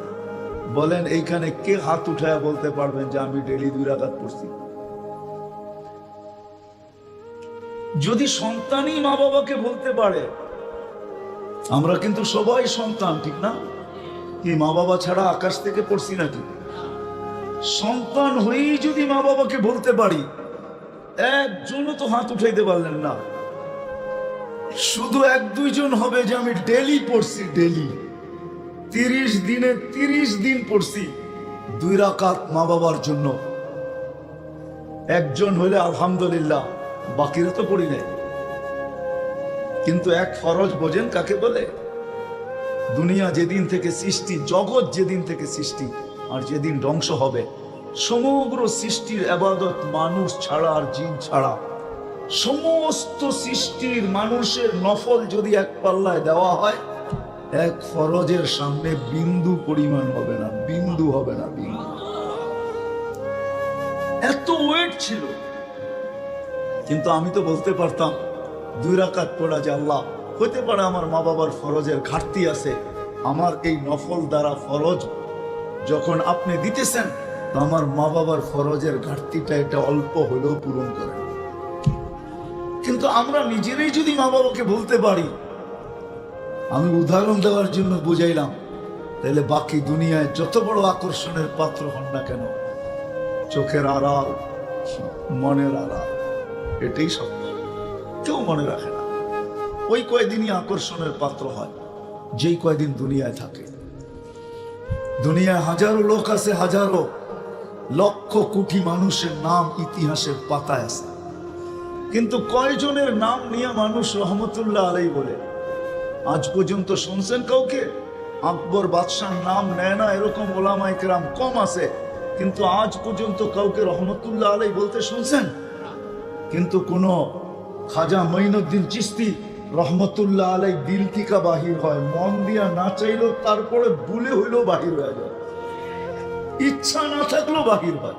বলেন এইখানে কে হাত উঠায় বলতে পারবেন যে আমি ডেলি 2 রাকাত পড়ছি? যদি সন্তানই মা বাবাকে বলতে পারে, আমরা কিন্তু সবাই সন্তান, ঠিক না? কি মা বাবা ছাড়া আকাশ থেকে পড়ছি নাকি? সন্তান হয়েই যদি মা বাবাকে বলতে পারি, একজনও তো হাত উঠাইতে পারলেন না। শুধু 1-2 জন হবে যে আমি ডেলি পড়ছি, ডেলি 30 দিনে 30 দিন পড়ছি 2 রাকাত মা বাবার জন্য। একজন হলে আলহামদুলিল্লাহ, বাকিরা তো পড়ি নাই। কিন্তু এক ফরজ বোঝেন কাকে বলে? দুনিয়া যেদিন থেকে সৃষ্টি, জগৎ যেদিন থেকে সৃষ্টি আর যেদিন ধ্বংস হবে, সমগ্র সৃষ্টির ইবাদত মানুষ ছাড়া আর জিন ছাড়া সমস্ত সৃষ্টির মানুষের নফল যদি এক পাল্লায় দেওয়া হয়, এক ফরজের সামনে বিন্দু পরিমাণ হবে না, বিন্দু হবে না, বিন্দু। এত ওয়েট ছিল। কিন্তু আমি তো বলতে পারতাম 2 রাকাত পড়া যে আল্লাহ হতে পারে আমার মা বাবার ফরজের ঘাটতি আছে, আমার এই নফল দ্বারা ফরজ যখন আপনি দিতেছেন, তো আমার মা বাবার ফরজের ঘাটতিটা এটা অল্প হলেও পূরণ করেন। কিন্তু আমরা নিজেরাই যদি মা বাবাকে বলতে পারি, আমি উদাহরণ দেওয়ার জন্য বুঝাইলাম, তাহলে বাকি দুনিয়ায় যত বড় আকর্ষণের পাত্র হন না কেন, চোখের আড়াল, মনের আড়াল, এটাই সব। কেউ মনে রাখে না। ওই কয়দিনই আকর্ষণের পাত্র হয় যেই কয়দিন দুনিয়ায় থাকে। দুনিয়ায় হাজারো লোক আছে, হাজারো লক্ষ কোটি মানুষের নাম ইতিহাসের পাতায় আছে, কিন্তু কয়জনের নাম নিয়ে মানুষ রহমতুল্লাহ আলাই বলে? আজ পর্যন্ত শুনছেন কাউকে? আকবর বাদশার নাম নেয় না এরকম ওলামায়ে কেরাম কম আছে, কিন্তু আজ পর্যন্ত কাউকে রহমতুল্লাহ আলাই বলতে শুনছেন? কিন্তু কোন খাজা মঈনুদ্দিন চিশতি রহমতুল্লাহ আলাই দিল থেকে বাহির হয়, মন দিয়া না চাইলেও তারপরে ভুলে হইলেও বাহির হয়ে যায়, ইচ্ছা না থাকলেও বাহির হয়।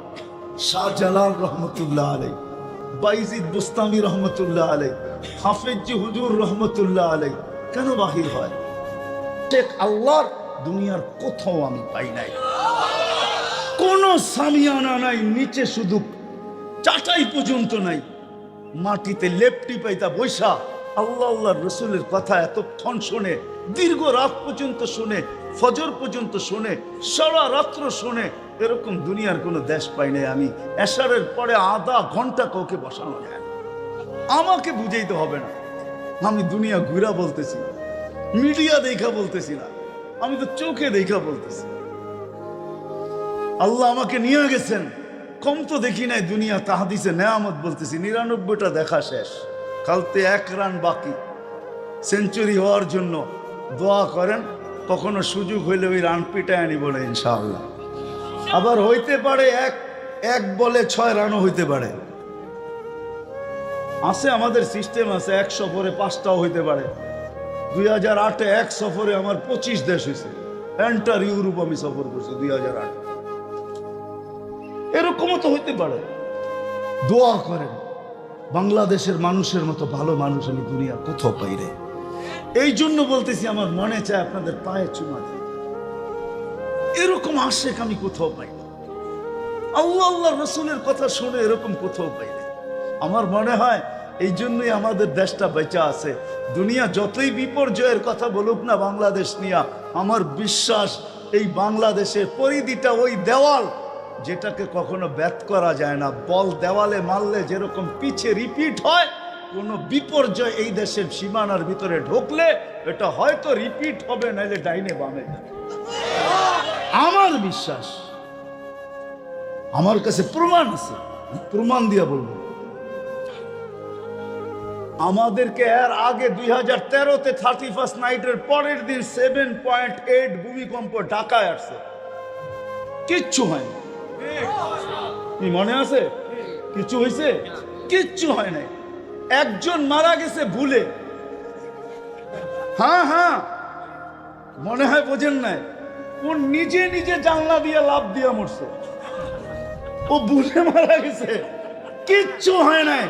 শাহজালাল রহমতুল্লাহ আলাই, বাইজিদ বুস্তামি রহমতুল্লাহ আলাই, হাফেজ হুজুর রহমতুল্লাহ আলাই কেন বাহির হয়? শেখ আল্লাহর দুনিয়ার কোথাও আমি পাই নাই। কোন সামিয়ানা নাই, নিচে শুধু চাটাই পর্যন্ত নাই, মাটিতে লেপটি পাইতা বৈশা আল্লাহ আল্লাহর রসুলের কথা এতক্ষণ শোনে, দীর্ঘ রাত পর্যন্ত শোনে, ফজর পর্যন্ত শোনে, সারা রাত্র শোনে। এরকম দুনিয়ার কোনো দেশ পাই নাই আমি। এশারের পরে আধা ঘন্টা কাউকে বসানো যায় না। আমাকে বুঝাইতে হবে না, আমি দুনিয়া ঘুরা বলতেছি, মিডিয়া দেখা বলতেছি না, আমি তো চোখে দেখা বলতেছি। আল্লাহ আমাকে নিয়ে গেছেন, কম তো দেখি নাই দুনিয়া, তাহাদিসে নেয়ামত বলতেছি। ৯৯টা দেখা শেষ, কালতে ১ রান বাকি সেঞ্চুরি হওয়ার জন্য দোয়া করেন। কখনো সুযোগ হইলে ওই রান পিটায় আনি বলে ইনশাআল্লাহ। আবার হইতে পারে এক বলে ৬ রানও হইতে পারে, আছে আমাদের সিস্টেম আছে। ১ সফরে ৫টাও হইতে পারে। ২০০৮-এ ১ সফরে আমার ২৫ দেশ হয়েছে, এন্টার ইউরোপ আমি সফর করছি ২০০৮। এরকমও তো হইতে পারে। দোয়া করেন, বাংলাদেশের মানুষের মতো ভালো মানুষ আমি দুনিয়া কোথাও পাই রে। এই জন্য বলতেছি, আমার মনে চায় আপনাদের পায়ে চুমা দিই। এরকম আশেক আমি কোথাও পাই না। আল্লাহ আল্লাহ রসুলের কথা শুনে এরকম কোথাও পাই না। আমার মনে হয় এই জন্যই আমাদের দেশটা বেঁচে আছে। দুনিয়া যতই বিপর্যয়ের কথা বলুক না বাংলাদেশ নিয়ে, আমার বিশ্বাস এই বাংলাদেশের পরিধিটা ওই দেওয়াল যেটাকে কখনো ব্যর্থ করা যায় না। বল দেওয়ালে মারলে যেরকম পিছে রিপিট হয়, কোনো বিপর্যয় এই দেশের সীমানার ভিতরে ঢুকলে এটা হয়তো রিপিট হবে, নাইলে ডাইনে বামে যাবে। আমার বিশ্বাস, আমার কাছে প্রমাণ আছে, প্রমাণ দিয়া বলবো। আমাদেরকে এর আগে ২০১৩-তে 31st নাইটের পরের দিন 7.8 ভূমিকম্প ঢাকায় আসছে, কিচ্ছু হয়নি। কি মনে আছে? কিছু হয়েছে? কিচ্ছু হয় নাই। একজন মারা গেছে ভুলে। হ্যাঁ, মনে হয় বোঝেন নাই, ও নিজে নিজে জানলা দিয়ে লাফ দিয়ে মরছে, ও ভুলে মারা গেছে, কিচ্ছু হয় নাই।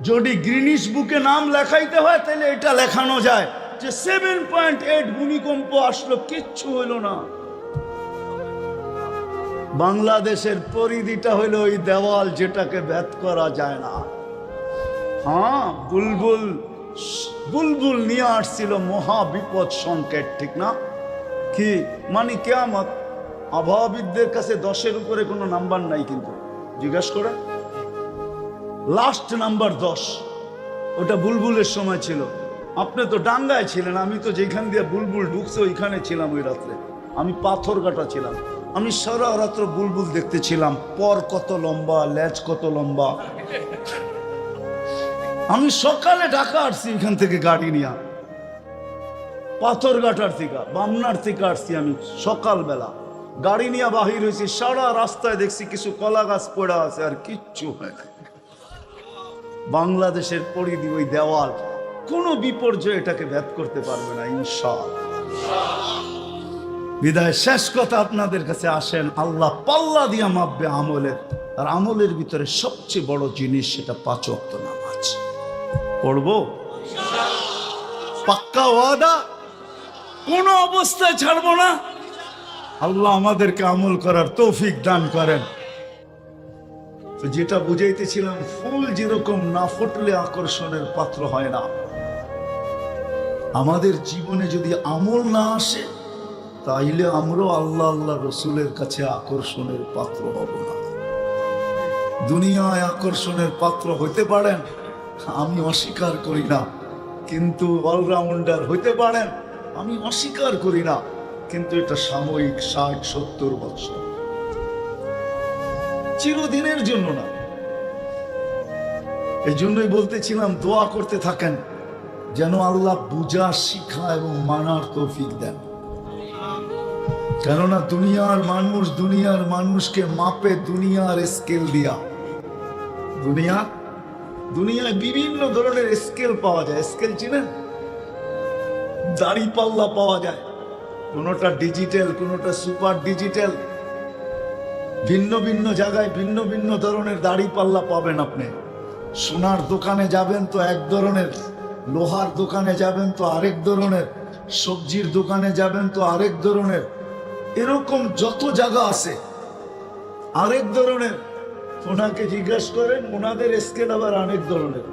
যদি গ্রিনিশ বুকে নাম লেখাইতে হয় তাহলে এটা লেখানো যায় যে 7.8 ভূমিকম্প আসলো, কিচ্ছু হইল না। বাংলাদেশের পরিধিটা হইল ওই দেওয়াল যেটাকে ভেদ করা যায় না। হ্যাঁ, বুলবুল নিয়ে আসছিল মহা বিপদ সংকেত, ঠিক না? কি মানে কিয়ামত। আবহাওয়াবিদদের কাছে 10-এর উপরে কোনো নাম্বার নাই, কিন্তু জিজ্ঞেস করে লাস্ট নাম্বার 10, ওটা বুলবুলের সময় ছিল। আপনি তো ডাঙ্গায় ছিলেন, আমি তো যেখান দিয়ে বুলবুল ঢুকছে ওইখানে ছিলাম। ওই রাত্রে আমি পাথরঘাটা ছিলাম, আমি সারা রাত্র বুলবুল দেখতেছিলাম, পর কত লম্বা, লেজ কত লম্বা। আমি সকালে ঢাকা আসছি এখান থেকে গাড়ি নিয়ে, পাথরঘাটার থেকে, বামনার থেকে আসছি আমি সকালবেলা গাড়ি নিয়ে বাহির হয়েছি। সারা রাস্তায় দেখছি কিছু কলা গাছ পড়া আছে, আর কিচ্ছু হয় না। বাংলাদেশের পরিধি ওই দেওয়াল, কোনো বিপর্যয় এটাকে ভেদ করতে পারবে না ইনশাআল্লাহ। বিদায় শেষ কথা আপনাদের কাছে, আসেন আল্লাহ পাল্লা দিয়া মাপবে আমলের, আর আমলের ভিতরে সবচেয়ে বড় জিনিস সেটা 5 ওয়াক্ত নামাজ। পড়বো পাক্কা ওয়াদা, কোন অবস্থায় ছাড়বো না। আল্লাহ আমাদেরকে আমল করার তৌফিক দান করেন। তো যেটা বুঝাইতেছিলাম, ফুল যেরকম না ফুটলে আকর্ষণের পাত্র হয় না, আমাদের জীবনে যদি আমল না আসে তাইলে আমরাও আল্লাহ আল্লাহ রসুলের কাছে আকর্ষণের পাত্র হব না। দুনিয়ায় আকর্ষণের পাত্র হইতে পারেন, আমি অস্বীকার করি না, কিন্তু অলরাউন্ডার হইতে পারেন, আমি অস্বীকার করি না, কিন্তু এটা সাময়িক, 60-70 বছর, চিরদিনের জন্য না। এই জন্যই বলতেছিলাম দোয়া করতে থাকেন যেন আল্লাহ বুঝা, শিখা এবং মানার তৌফিক দেন। কেননা দুনিয়ার মানুষকে মাপে দুনিয়ার স্কেল দিয়া। দুনিয়ায় বিভিন্ন ধরনের স্কেল পাওয়া যায়। স্কেল চিনেন? দাড়ি পাল্লা পাওয়া যায়, কোনোটা ডিজিটাল, কোনোটা সুপার ডিজিটাল। ভিন্ন ভিন্ন জায়গায় ভিন্ন ভিন্ন ধরনের দাড়ি পাল্লা পাবেন আপনি। সোনার দোকানে যাবেন তো এক ধরনের, লোহার দোকানে যাবেন তো আরেক ধরনের, সবজির দোকানে যাবেন তো আরেক ধরনের। এরকম যত জায়গা আছে আরেক ধরনের। ওনাকে জিজ্ঞেস করেন, ওনাদের স্কেল আবার আরেক ধরনের,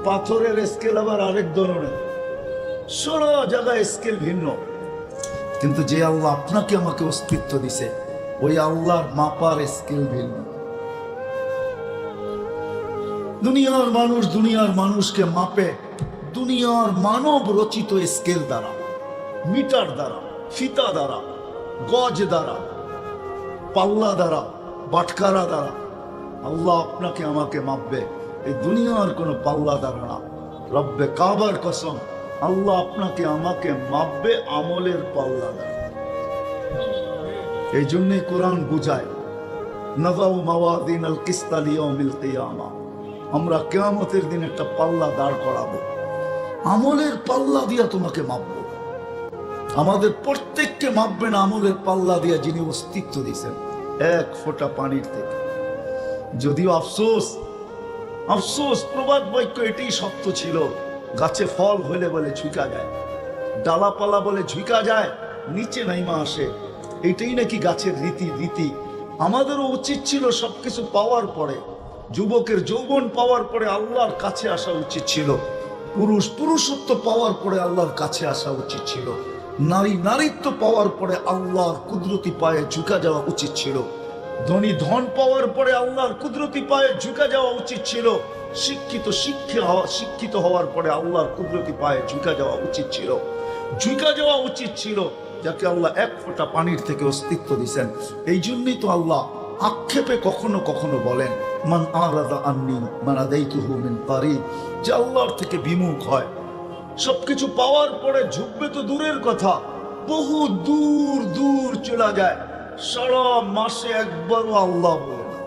পাথরের স্কেল আবার আরেক ধরনের, সারা জায়গায় স্কেল ভিন্ন। কিন্তু যে আল্লাহ আপনাকে আমাকে অস্তিত্ব দিছে, ওই আল্লাহর মাপার স্কেল ভিন্ন। দুনিয়ার মানুষকে মাপে দুনিয়ার মানব রচিত স্কেল দ্বারা, মিটার দ্বারা, ফিতা দ্বারা, গজ দ্বারা, পাল্লা দ্বারা, বাটকারা দ্বারা। আল্লাহ আপনাকে আমাকে মাপবে এই দুনিয়ার কোনো পাল্লা দ্বারা না। রব্বে কাবার কসম, আল্লাহ আপনাকে আমাকে মাপবে আমলের পাল্লা দ্বারা। এই জন্যই কোরআন বুঝায়, নাযাউ মাওয়াযিনাল কিসতা লিয়াউমিল কিয়ামা, আমরা কিয়ামতের দিন একটা পাল্লা দাঁড় করাবো, আমলের পাল্লা দিয়া তোমাকে মাপবো। আমাদের প্রত্যেককে মাপবেন আমলের পাল্লা দিয়া যিনি অস্তিত্ব দিয়েছেন, এক ফোঁটা পানির থেকে। যদিও আফসোস প্রবাদ বাক্য এটাই সত্য ছিল, গাছে ফল হইলে বলে ঝুঁকা যায়, ডালাপালা বলে ঝুঁকা যায়, নিচে নাইমা আসে। এটাই নাকি গাছের রীতি। আমাদেরও উচিত ছিল সবকিছু পাওয়ার পরে, যুবকের যৌবন পাওয়ার পরে আল্লাহর কাছে আসা উচিত ছিল, পুরুষত্ব পাওয়ার পরে আল্লাহর কাছে আসা উচিত ছিল, নারীত্ব পাওয়ার পরে আল্লাহর কুদরতি পায়ে ঝুঁকা যাওয়া উচিত ছিল, ধন পাওয়ার পরে আল্লাহর কুদরতি পায়ে ঝুঁকা যাওয়া উচিত ছিল, শিক্ষিত হওয়ার পরে আল্লাহর কুদরতি পায়ে ঝুঁকা যাওয়া উচিত ছিল, যাকে আল্লাহ এক ফোঁটা পানির থেকে অস্তিত্ব দিয়েছেন। এই জন্যই তো আল্লাহ আক্ষেপে কখনো কখনো বলেন, মান আরাদা আন্নি মানাদাইতুহু মিন কারিব, যে আল্লাহর থেকে বিমুখ হয়, সবকিছু পাওয়ার পরে ঝুঁকবে তো দূরের কথা, বহু দূর চলে যায়, সারা মাসে একবারও আল্লাহ বলে না।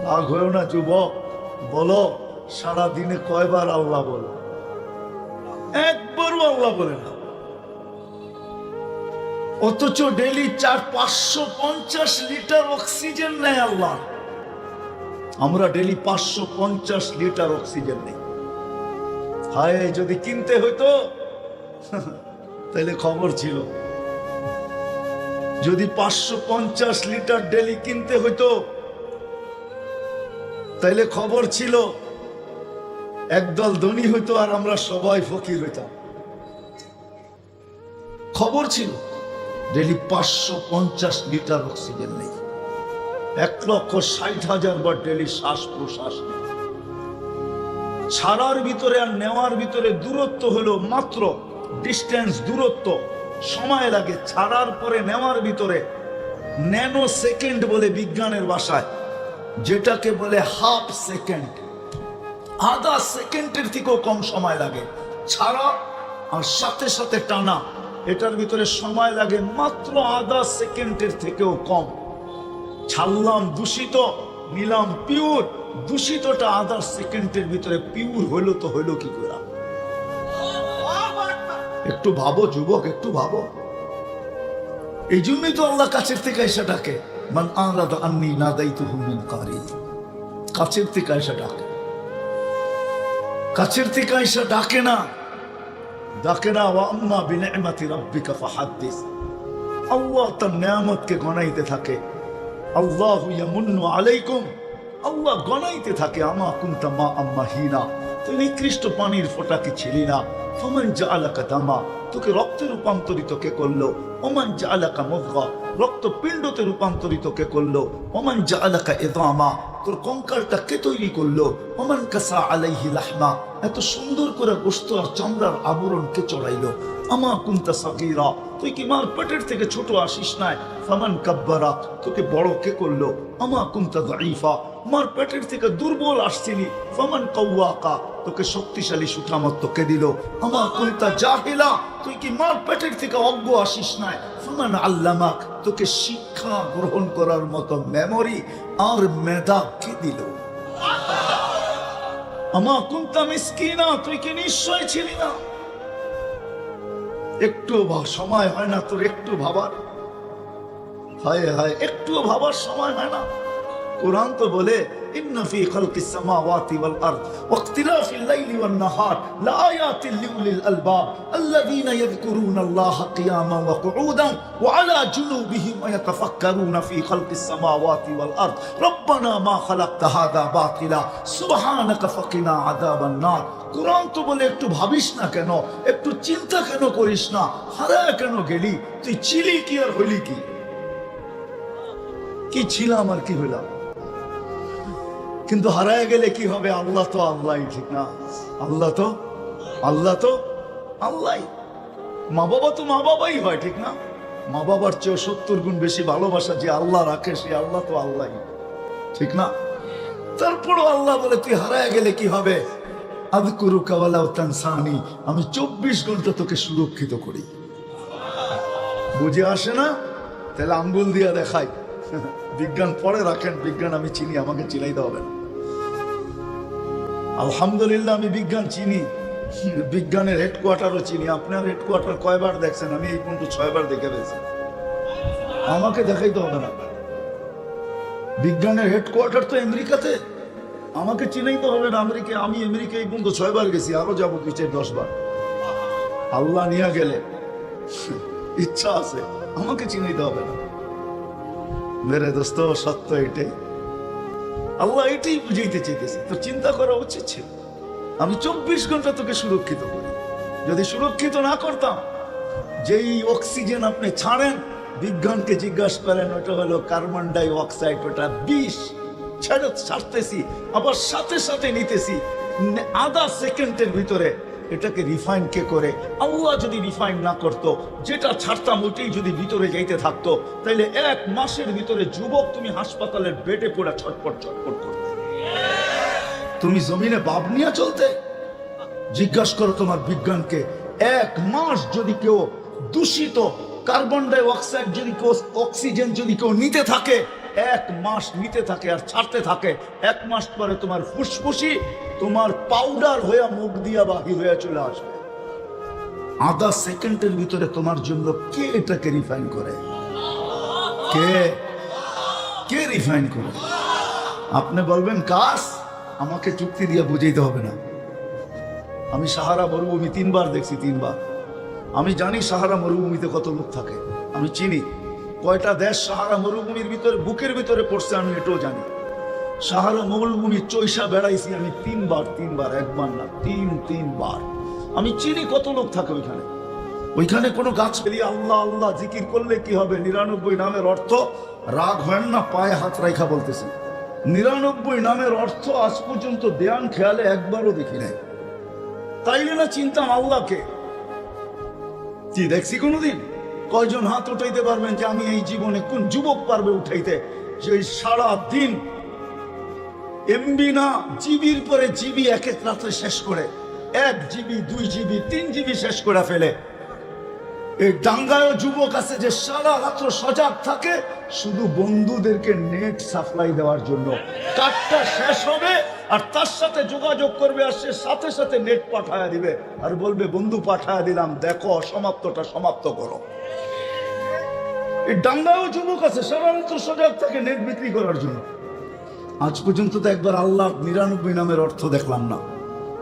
রাগ হয়েও না যুবক, বলো সারা দিনে কয়বার আল্লাহ বলো? একবারও আল্লাহ বলে না। অথচ ডেলি 550 লিটার অক্সিজেন নেয় আল্লাহ। আমরা ডেলি 550 লিটার অক্সিজেন নেই। হায়, যদি কিনতে হইতো তাহলে খবর ছিল। যদি 550 লিটার ডেলি কিনতে হইতো তাইলে খবর ছিল, একদল ধনী হইতো আর আমরা সবাই ফকির হইতাম। খবর ছিল ডেলি 550 লিটার অক্সিজেন নেই, 1,60,000 বার ডেলি শ্বাস প্রশ্বাস নেই। ছাড়ার ভিতরে আর নেওয়ার ভিতরে দূরত্ব হলো মাত্র ডিস্টেন্স, দূরত্ব, সময় লাগে। ছাড়ার পরে নেওয়ার ভিতরে ন্যানো সেকেন্ড বলে বিজ্ঞানের ভাষায়, যেটাকে বলে হাফ সেকেন্ড, আধা সেকেন্ডের থেকেও কম সময় লাগে। ছাড়া আর সাথে সাথে টানা, এটার ভিতরে সময় লাগে মাত্র আধা সেকেন্ডের থেকেও কম। ছাড়লাম দূষিত, নিলাম পিওর, দূষিতটা আধা সেকেন্ডের ভিতরে পিওর হইলো তো হইলো কি করে? একটু ভাবো যুবক, একটু ভাবো। এই জন্যই তো আল্লাহ কাছের থেকে এসে ডাকে, মান আরাদা আন্নি নাদাইতুহু মিন কারিব। কাছের থেকে এসে ডাকে, কাছের থেকে এসে ডাকে না। ওয়া আম্মা বিনি'মাতি রাব্বিকা ফাহাদ্দিস। আল্লাহ তার নিয়ামতকে গণাইতে থাকে। আল্লাহু ইয়ামুন্নু আলাইকুম, আল্লাহ গণাইতে থাকে, আমা কুনতা মা আম্মাহিনা, তুই নিকৃষ্ট পানির ফোঁটা কি ছিলি না? ফামান জাআলাকা দামা, তোকে রক্তে রূপান্তরিত কে করলো? ওমান জাআলাকা মুদগা, রক্তপিণ্ডতে রূপান্তরিত কে করলো? ওমান জাআলাকা ইদামা, তোর কঙ্কালটা কে তৈরি করলো? ওমান কাসা আলাইহি লাহমা, এত সুন্দর করে গোশত আর চামড়ার আবরণ কে চড়াইলো? আমা কুনতা সাগীরা, তুই কি মার পেটের থেকে ছোট আসিস নাই? ফামান কাব্বারা, তোকে বড় কে করলো? আমা কুনতা দাঈফা, মার পেটের থেকে দুর্বল আসছিলি। ফামান কাওয়াকা, তোকে শক্তিশালী সুঠামত কে দিল? আমা কুনতা জাহিলা, তুই কি মার পেটের থেকে অজ্ঞ আসিস নাই? ফামান আল্লামাক, তোকে শিক্ষা গ্রহণ করার মতো মেমোরি আর মেধা কে দিল? আমা কুনতা মিসকিনা, তুই কি নিশ্চয় ছিলি না? একটু সময় হয় না তোর একটু ভাবার? হায় হায়, একটুও ভাবার সময় হয় না? কুরআন তো বলে ইন্না ফি খালকিস সামাওয়াতি ওয়াল আরদ ওয়া ইখতিলাফিল লাইলি ওয়ান নাহার লাআয়াতিন লিউলিল আলবাব আল্লাযীনা ইয়াযকুরুনাল্লাহা কিয়ামান ওয়া কুউদান ওয়া আলা জুনুবিহিম ওয়া ইয়াতাফাক্কারুনা ফি খালকিস সামাওয়াতি ওয়াল আরদ রব্বানা মা খালাকতা হাযা বাতিলা সুবহানাকা ফাকিনা আযাবান নার। কুরআন তো বলে একটু ভাবিস না কেন, একটু চিন্তা কেন করিস না? হারায় কেন গেলি? তুই ছিলি কি আর হইলি কি? কি ছিলাম আর কি হইলাম? কিন্তু হারায় গেলে কি হবে? আল্লাহ তো আল্লাহ, ঠিক না? আল্লাহ তো আল্লাহ। মা বাবা তো মা বাবাই হয়, ঠিক না? মা বাবার চেয়ে 70 গুণ বেশি ভালোবাসা যে আল্লাহ রাখে, সে আল্লাহ তো আল্লাহ, ঠিক না? তারপরও আল্লাহ বলে তুই হারায় গেলে কি হবে? আযকুরুকা ওয়ালাউ তানসানি, আমি 24 ঘন্টা তোকে সুরক্ষিত করি। বুঝে আসে না? তাহলে আঙ্গুল দিয়া দেখাই। বিজ্ঞান পরে রাখেন, বিজ্ঞান আমি চিনি, আমাকে চিনাইতে হবে না। আলহামদুলিল্লাহ আমি বিজ্ঞান চিনি, বিজ্ঞানের হেডকোয়ার্টারও চিনি। আপনার হেডকোয়ার্টার কয়বার দেখছেন? আমি এই পর্যন্ত 6 বার দেখে ফেলছি। আমাকে দেখাইতে হবে না। বিজ্ঞানের হেডকোয়ার্টার তো আমেরিকাতে, আমাকে চিনাইতে হবে না। আমি আমেরিকা এই পর্যন্ত 6 বার গেছি, আরো যাবো কিছু 10 বার। আল্লাহ নিয়ে গেলে ইচ্ছা আছে, আমাকে চিনাইতে হবে না। মেরে দোস্ত, সত্য এটাই। আল্লাহ এটাই বুঝাইতে চাইতেছে। তো চিন্তা করা উচিত ছিল আমি 24 ঘন্টা তোকে সুরক্ষিত করি। যদি সুরক্ষিত না করতাম, যেই অক্সিজেন আপনি ছাড়েন, বিজ্ঞানকে জিজ্ঞাসা করেন, ওটা হলো কার্বন ডাই অক্সাইড, ওটা বিষ। ছাড়তেছি, আবার সাথে সাথে নিতেছি, আধা সেকেন্ডের ভিতরে। এটাকে রিফাইন কে করে? আল্লাহ যদি রিফাইন না করতো, যেটা ছাড়তাম ওইটাই যদি ভিতরে যাইতে থাকতো, তাইলে 1 মাসের ভিতরে যুবক তুমি হাসপাতালের বেডে পড়ে ছটপট করতে। তুমি জমিনে বাপ নিয়ে চলতে? জিজ্ঞাসা করো তোমার বিজ্ঞানকে, 1 মাস যদি কেউ দূষিত কার্বন ডাই অক্সাইড, যদি কেউ অক্সিজেন যদি কেউ নিতে থাকে, 1 মাস নিতে থাকে আর ছাড়তে থাকে, 1 মাস পরে তোমার ফুসফুসি তোমার পাউডার হয়ে মুখ দিয়া বাহির হয়ে চলে আসবে। আধা সেকেন্ডের ভিতরে তোমার জন্য কে এটাকে রিফাইন করে? কে রিফাইন করে? আপনি বলবেন কাজ, আমাকে চুক্তি দিয়ে বুঝাইতে হবে না। আমি সাহারা মরুভূমি 3 বার দেখছি, 3 বার। আমি জানি সাহারা মরুভূমিতে কত লোক থাকে, আমি চিনি কয়টা দেশ সাহারা মরুভূমির ভিতরে বুকের ভিতরে পড়ছে, আমি এটাও জানি। সাহারা মরুভূমি চৈশা বেড়াইছি আমি 3 বার, 1বার না, 3 বার। আমি চিনি কত লোক থাকে ওইখানে। ওইখানে কোনো গাছ পেলি আল্লাহ আল্লাহ জিকির করলে কি হবে? 99 নামের অর্থ, রাগ হয় না, পায়ে হাত রাখা বলতেছি, 99 নামের অর্থ আজ পর্যন্ত ধ্যান খেয়ালে একবারও দেখি নাই। তাইলে না চিন্তাম আল্লাহকে। কি দেখছি কোনোদিন? কয়জন হাত উঠাইতে পারবেন যে আমি এই জীবনে, কোন যুবক পারবে উঠাইতে যে সারা দিন এমবি না জিবির পরে জিবি এক রাত্রে শেষ করে, 1 জিবি 2 জিবি 3 জিবি শেষ করে ফেলে? এই ডাঙ্গায়ও যুবক আছে যে সারা রাত্র সজাগ থাকে শুধু বন্ধুদেরকে নেট সাপ্লাই দেওয়ার জন্য। কাজটা শেষ হবে আর তার সাথে যোগাযোগ করবে, আর সে সাথে সাথে নেট পাঠায়া দিবে আর বলবে বন্ধু পাঠায়া দিলাম, দেখো সমাপ্তটা সমাপ্ত করো। এই ডাঙ্গায়ও যুবক আছে সারা রাত্র সজাগ থাকে নেট বিক্রি করার জন্য। আজ পর্যন্ত তো একবার আল্লাহ 99 নামের অর্থ দেখলাম না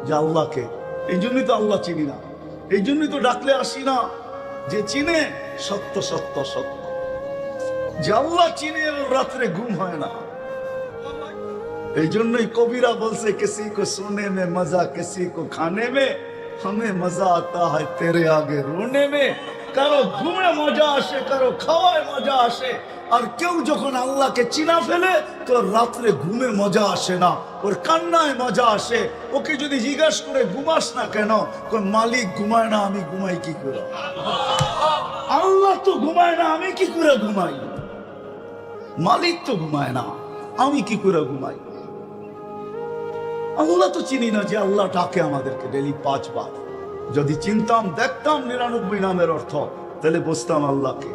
যে আল্লাহকে। এই জন্যই তো আল্লাহ চিনি না, এই জন্যই তো ডাকলে আসি না। যে চিনে সত্য সত্য সত্য, যে আল্লাহ চিনে রাত্রে ঘুম হয় না। এই জন্যই কবিরা বলছে কিসি কো সোনে মে মজা কিসি কো খানে মে हमें मजा आता है तेरे आगे रोने में। কারো ঘুমে মজা আসে, কারো খাওয়ায় মজা আসে। আর কেউ যখন আল্লাহকে চিনা ফেলে তো রাত্রে ঘুমে মজা আসে না, ওর কান্নায় মজা আসে। ওকে যদি জিজ্ঞাসা করে ঘুমাস না কেন, মালিক ঘুমায় না, আমি ঘুমাই কি করে? আল্লাহ তো ঘুমায় না, আমি কি করে ঘুমাই? মালিক তো ঘুমায় না, আমি কি করে ঘুমাই? আল্লাহ তো চিনি না যে আল্লাহ ডাকে আমাদেরকে ডেলি 5 বার। যদি চিনতাম, দেখতাম 99 নামের অর্থ, তাহলে বুঝতাম আল্লাহকে।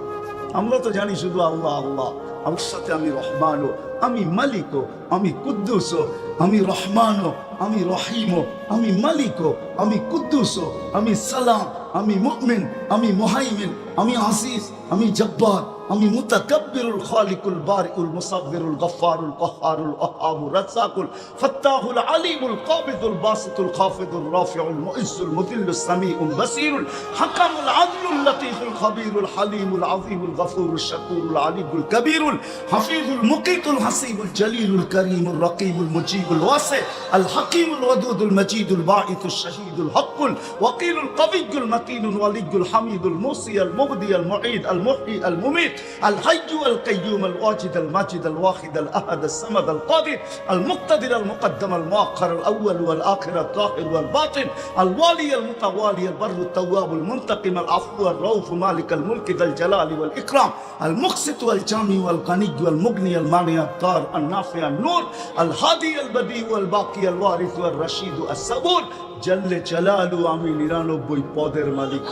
আমরা তো জানি শুধু আল্লাহ আল্লাহ। আমার সাথে আমি রহমানও, আমি মালিকও, আমি কুদ্দুসও, আমি রহমানও, আমি রহিমও, আমি মালিকও, আমি কুদ্দুসও, আমি সালাম, আমি মুমিন, আমি মুহাইমিন, আমি আসিস, আমি জব্বার, আমি মুতাকাব্বিরুল খালিকুল বারিউল মুসাব্বিরুল গফফারুল কহ্হারুল ওয়াহাবুর রাজ্জাকুল ফাত্তাহুল আলিমুল কাবিদুল বাসিতুল খাফিদুর রাফিউল মুইজ্জুল মুদিল্লুস সামিউল বাসিরুল হাকামুল আদলুল লতীফুল খবীরুল হালিমুল আযীমুল গফুরুল শাকুরুল আলিমুল কবীরুল হাফিজুল মুকিতুল হাসিবুল জলিলুল করিমুল রকিবুল মুজিবুল ওয়াসি আল হাকিমুল ওয়াদুদুল মজিদুল বাঈতুল শাহীদুল হকুল ওয়াকিলুল কবিয়্যুল মাতিনুল ওয়ালিয়ুল হামিদুল মুসি আল মুবদি আল মুঈদ আল মুহয়ি আল মুমীত الحي القيوم الواجد الماجد الواحد الأحد الصمد القادر المقتدر المقدم المؤخر الأول والآخر الظاهر والباطن الوالي المتوالي البر التواب المنتقم العفو الرؤوف مالك الملك ذا الجلال والإكرام المقسط والجامع والغني والمغني المانع الضار النافع النور الهادي البديع والباقي الوارث والرشيد الصبور جل جلاله আমি 99 পদের মালিক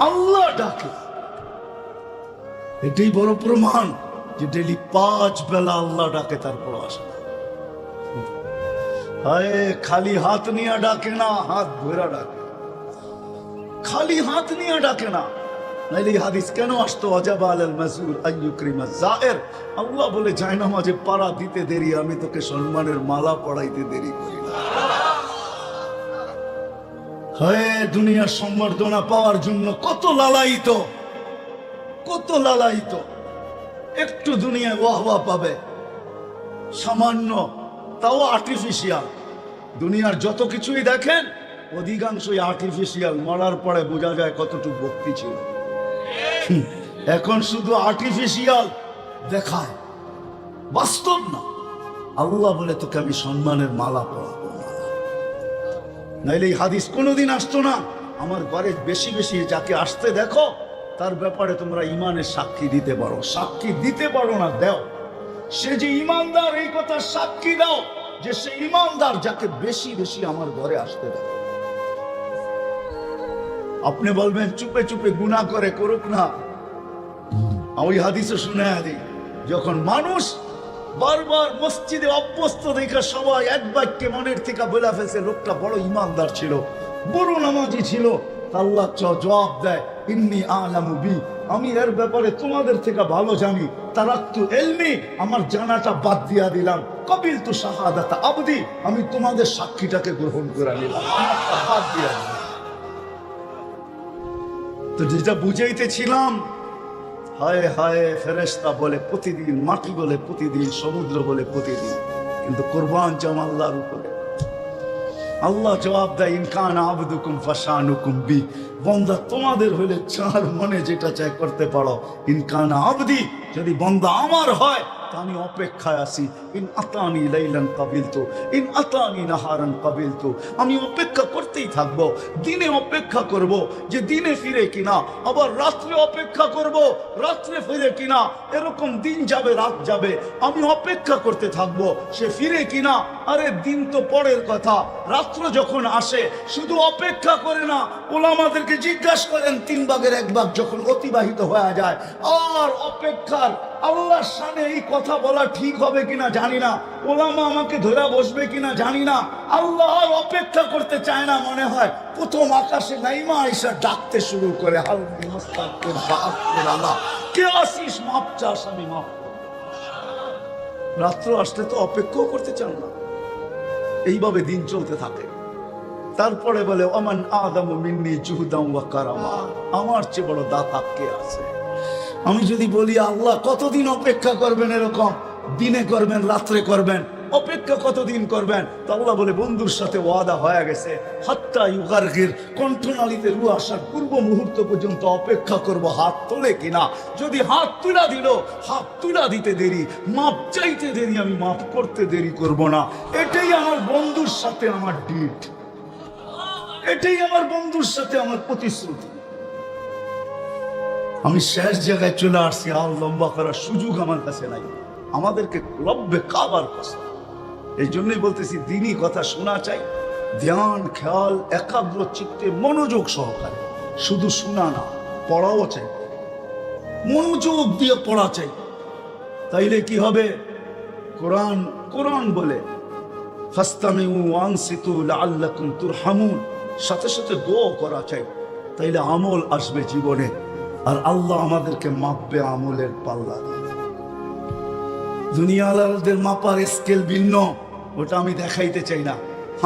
আল্লাহ ডাকে। এটাই বড় প্রমাণ যে ডেলি 5 বেলা আল্লাহ ডাকে, তারপর আসে না। খালি হাত নিয়ে ডাকে না, হাত ধরে ডাকে। খালি হাত নিয়ে ডাকে না, নাইলে হাদিস কেন আসতো? ওয়াজাবা আলাল মাসউল আইয়ুকরিমা যায়ের। আল্লাহ বলে যায় নামাজে পাড়া দিতে দেরি, আমি তোকে সম্মানের মালা পড়াইতে দেরি করি না। দুনিয়ার সম্বর্ধনা পাওয়ার জন্য কত লালায়িত, কত লালায়িত। একটু দুনিয়ায় ওয়াহওয়া পাবে সামান্য, তাও আর্টিফিশিয়াল। দুনিয়ার যত কিছুই দেখেন অধিকাংশই আর্টিফিশিয়াল। মরার পরে বোঝা যায় কতটুকু ভক্তি ছিল। এখন শুধু আর্টিফিশিয়াল দেখায়, বাস্তব না। আল্লাহ বলে তোকে আমি সম্মানের মালা পরাবো, নাইলে এই হাদিস কোনোদিন আসতো না। আমার ঘরে বেশি বেশি যাকে আসতে দেখো, তার ব্যাপারে তোমরা ইমানের সাক্ষী দিতে পারো। সাক্ষী দিতে পারো না, দাও। সে যে ইমানদার এই কথা সাক্ষী দাও যে সে ইমানদার, যাকে বেশি বেশি আমার ঘরে আসতে দেখো। আপনি বলবেন চুপে চুপে গুনাহ করে, করুক না। ওই হাদিসে শুনে দিই, যখন মানুষ বারবার মসজিদে অভ্যস্ত দেখে সবাই এক বাক্যে মনের থেকে বলে ফেলছে লোকটা বড় ইমানদার ছিল, বড় নামাজি ছিল, আল্লাহ জবাব দেয় ইন্নী আ'লামু বি, আমি এর ব্যাপারে তোমাদের থেকে ভালো জানি। তারাক্তু ইলমি, আমার জানাটা বাদ দিয়া দিলাম। কবিলতু শাহাদাতা আবদি, আমি তোমাদের সাক্ষীটাকে গ্রহণ করে নিলাম, বাদ দিয়া দিলাম। তো যেটা বুঝাইতেছিলাম, হায় হায় ফেরেশতা বলে প্রতিদিন, মাটি বলে প্রতিদিন, সমুদ্র বলে প্রতিদিন, কিন্তু কুরবান জাম আল্লাহর উপরে। আল্লাহ জবাব দেয় ইনকান আবদুকুম ফাশানুকুম বি, বান্দা তোমাদের হইলে যার মনে যেটা চাই করতে পারো। ইনকান আবদি, যদি বান্দা আমার হয় তা আমি অপেক্ষায় আছি। ইন আতানি লাইলান কাবিলতু, ইন আতানি নাহারান কাবিলতু, আমি অপেক্ষা করতেই থাকবো। দিনে অপেক্ষা করব যে দিনে ফিরে কিনা, আবার রাত্রে অপেক্ষা করব রাত্রে ফিরে কিনা। এরকম দিন যাবে রাত যাবে, আমি অপেক্ষা করতে থাকবো সে ফিরে কিনা। আরে দিন তো পরের কথা, রাত্র যখন আসে শুধু অপেক্ষা করে না। ওলামাদেরকে জিজ্ঞাসা করেন 3 ভাগের 1 ভাগ যখন অতিবাহিত হয়ে যায় আর অপেক্ষার, আল্লাহর শানে এই কথা বলা ঠিক হবে কিনা জানি না, ওলামা আমাকে ধরে বসবে কিনা জানি না। আল্লাহ আর অপেক্ষা করতে চায় না, মনে হয় প্রথম আকাশে নাইমা আয়েশা ডাকতে শুরু করে, হাল মুস্তাগফির ফাগফির আল্লাহ, কে আসিস মাপ চাস, আমি মাপ। রাত্র আসলে তো অপেক্ষাও করতে চান না। এইভাবে দিন চলতে থাকে। তারপরে বলে ওমান আদামু মিন্নি জুহদাম ওয়া কারামা, আমার চেয়ে বড় দাতা কে আছে? আমি যদি বলি আল্লাহ কতদিন অপেক্ষা করবেন এরকম, দিনে করবেন রাত্রে করবেন, অপেক্ষা কতদিন করবেন? তো আল্লাহ বলে বন্ধুর সাথে ওয়াদা হয়ে গেছে, হাত্তা ইউগারগির, কণ্ঠনালীতে রু আসার পূর্ব মুহূর্ত পর্যন্ত অপেক্ষা করব হাত তোলে কিনা। যদি হাত তুলা দিল, হাত তুলা দিতে দেরি, মাপ চাইতে দেরি, আমি মাপ করতে দেরি করব না। এটাই আমার বন্ধুর সাথে আমার ডিট, এটাই আমার বন্ধুর সাথে আমার প্রতিশ্রুতি। আমি শেষ জায়গায় চলে আসছি, আর লম্বা করার সুযোগ আমার কাছে নাই। আমাদেরকে রব্বে কাবার কসম, এই জন্যই বলতেছি দিনই কথা শোনা চাই, ধ্যান খেয়াল একাগ্র চিত্তে মনোযোগ সহকারে, শুধু শোনা না, পড়াও চাই, মনোযোগ দিয়ে পড়া চাই। তাইলে কি হবে? কোরআন কোরআন বলে ফাস্তামিউ ওয়ানসিতু লাআল্লাকুম তুরহামুন, সাথে সাথে দোয়া করা চাই, তাইলে আমল আসবে জীবনে, আর আল্লাহ আমাদেরকে মাপবে আমলের পাল্লা। দুনিয়ালাদের মাপার স্কেল ভিন্ন, ওটা আমি দেখাইতে চাই না।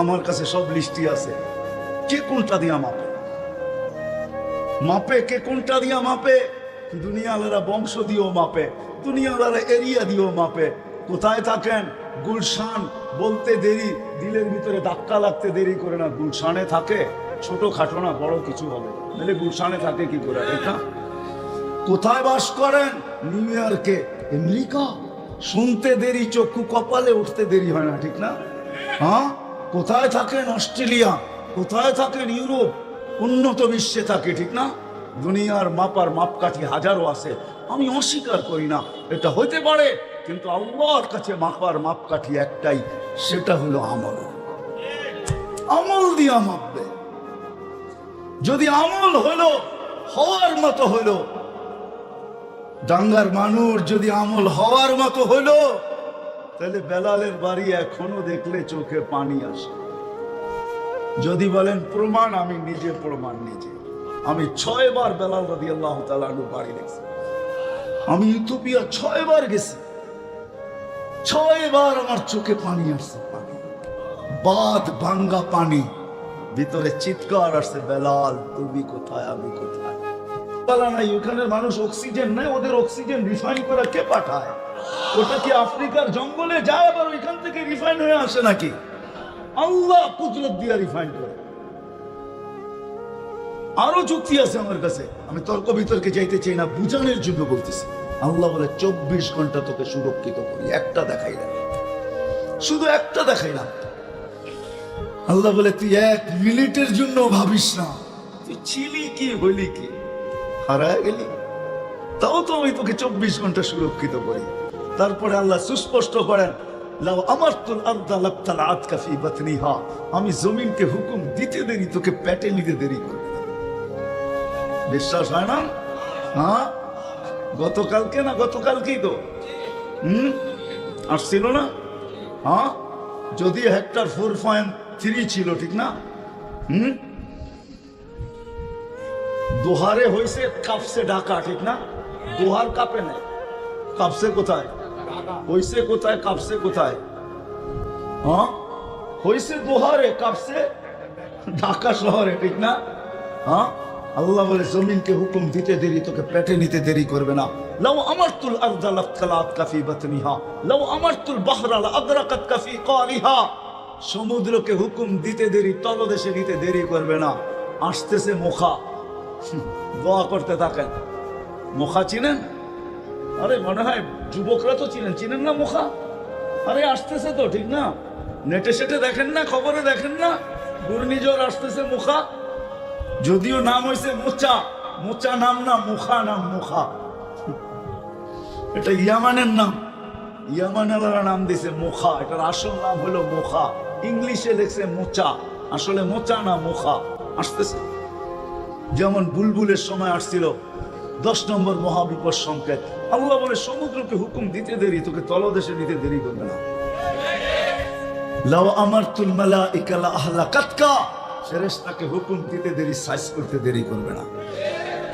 আমার কাছে সব লিস্টি আছে, কে কোনটা দিয়া মাপে, মাপে কে কোনটা দিয়া মাপে। দুনিয়ালারা বংশ দিয়েও মাপে, দুনিয়ালারা এরিয়া দিয়েও মাপে। কোথায় থাকেন? গুলশান বলতে দেরি, দিলের ভিতরে ধাক্কা লাগতে দেরি করে না। গুলশানে থাকে, ছোট খাটো না, বড় কিছু হবে, নাহলে গুলশানে থাকে কি করে? এটা কোথায় বাস করেন? নিউ ইয়র্কে, আমেরিকা, শুনতে দেরি, চক্ষু কপালে উঠতে দেরি হয় না, ঠিক না? হ্যাঁ, কোথায় থাকেন? অস্ট্রেলিয়া, কোথায় থাকেন? ইউরোপ, উন্নত বিশ্বে থাকে, ঠিক না? দুনিয়ার মাপার মাপকাঠি হাজারো আছে, আমি অস্বীকার করি না, এটা হইতে পারে, কিন্তু আল্লাহর কাছে মাপার মাপকাঠি একটাই, সেটা হলো আমল। আমল দিয়া মাপবে। যদি আমল হলো হওয়ার মতো হলো, ডাঙ্গার মানুষ যদি আমল হওয়ার মতো হলো, তাহলে বেলালের বাড়ি এখনো দেখলে চোখে পানি আসে। যদি বলেন প্রমাণ, আমি নিজে প্রমাণ, নিজে আমি 6 বার বেলাল রাদিয়াল্লাহু তাআলা আনহু বাড়ি দেখছি। আমি ইথিওপিয়া 6 বার গেছি, 6 বার আমার চোখে পানি আসছে, পানি, বাদ ভাঙ্গা পানি, ভিতরে চিৎকার আসছে, বেলাল তুমি কোথায়, আমি কোথায়? নাই, ওখানে মানুষ অক্সিজেন নেয়, ওদের অক্সিজেন রিফাইন করে কে পাঠায়? ওটা কি আফ্রিকার জঙ্গলে যায় আবার ওইখান থেকে রিফাইন হয়ে আসে নাকি? আল্লাহ কুদরত দিয়ে রিফাইন করে। আরো যুক্তি আছে আমার কাছে, আমি তর্ক বিতর্কে যাইতে চাই না, বুঝানোর জন্য বলতেছি। আল্লাহ বলে 24 ঘন্টা তোকে সুরক্ষিত করি, একটা দেখাই না, শুধু একটা দেখাই না। আল্লাহ বলে তুই 1 মিনিটের জন্য ভাবিস না, তুই ছিলি কি, হইলি কি, হারায় গেলি, তাও তো আমি তোকে 24 ঘন্টা সুরক্ষিত করি। তারপরে আল্লাহ সুস্পষ্ট করেন, লাউ আমারতুল আরদা লাবতালাআতকা ফি বাতনিহা, আমি জমিনকে হুকুম দিতে দেরি, তোকে পেটে নিতে দেরি করবে না। বিশ্বাস হয় না? হ্যাঁ, গতকালকে না, গতকালকেই তো আসছিল না? হ্যাঁ, যদি হেক্টর 4.3 ছিল, ঠিক না? দোহারে হয়েছে কাপসে ঢাকা, ঠিক না? দোহার কাপে নেই, কাপসে কোথায় হয়েছে, কোথায় কাপসে কোথায়? হ্যাঁ, হয়েছে দোহারে, কাপসে ঢাকা শহরে, ঠিক না? হ্যাঁ, আল্লাহ বলে জমিনকে হুকুম দিতে দেরি, তোকে পেটে নিতে দেরি করবে না। লাউ আমারতুল আরদা লাবতালাআতকা ফি বাতনিহা লাউ আমারতুল বাহরা লাআগরাকাতকা ফি ক্বারিহা, সমুদ্রকে হুকুম দিতে দেরি, তলদেশে নিতে দেরি করবে না। আসতেছে মুখা, দোয়া করতে থাকেন। মুখা চিনেন? আরে মনে হয় যুবকরা তো চিনেন, চিনেন না মুখা? আরে আসতেছে তো, ঠিক না? নেটে সেটে দেখেন না, খবরে দেখেন না, ঘূর্ণিঝড় আসতেছে মুখা। যদিও নাম হয়েছে মোচা, মোচা নাম না, মুখা নাম, মুখা। এটা ইয়ামানের নাম, ইয়ামানেরা নাম দিয়েছে মুখা, এটার আসল নাম হলো মুখা, ইংলিশে লেখছে মোচা, আসলে মোচা না, মুখা। আসতেছে যেমন বুলবুলের সময় আসছিল, 10 নম্বর মহাবিপদ সংকেত। আল্লাহ বলে সমুদ্রকে হুকুম দিতে দেরি, তোকে তলদেশে নিতে দেরি করবে না। লাউ আমারতুল মালাইকা লাআহলাকাতকা, ফেরেশতাকে হুকুম দিতে দেরি, সাইজ করতে দেরি করবে না।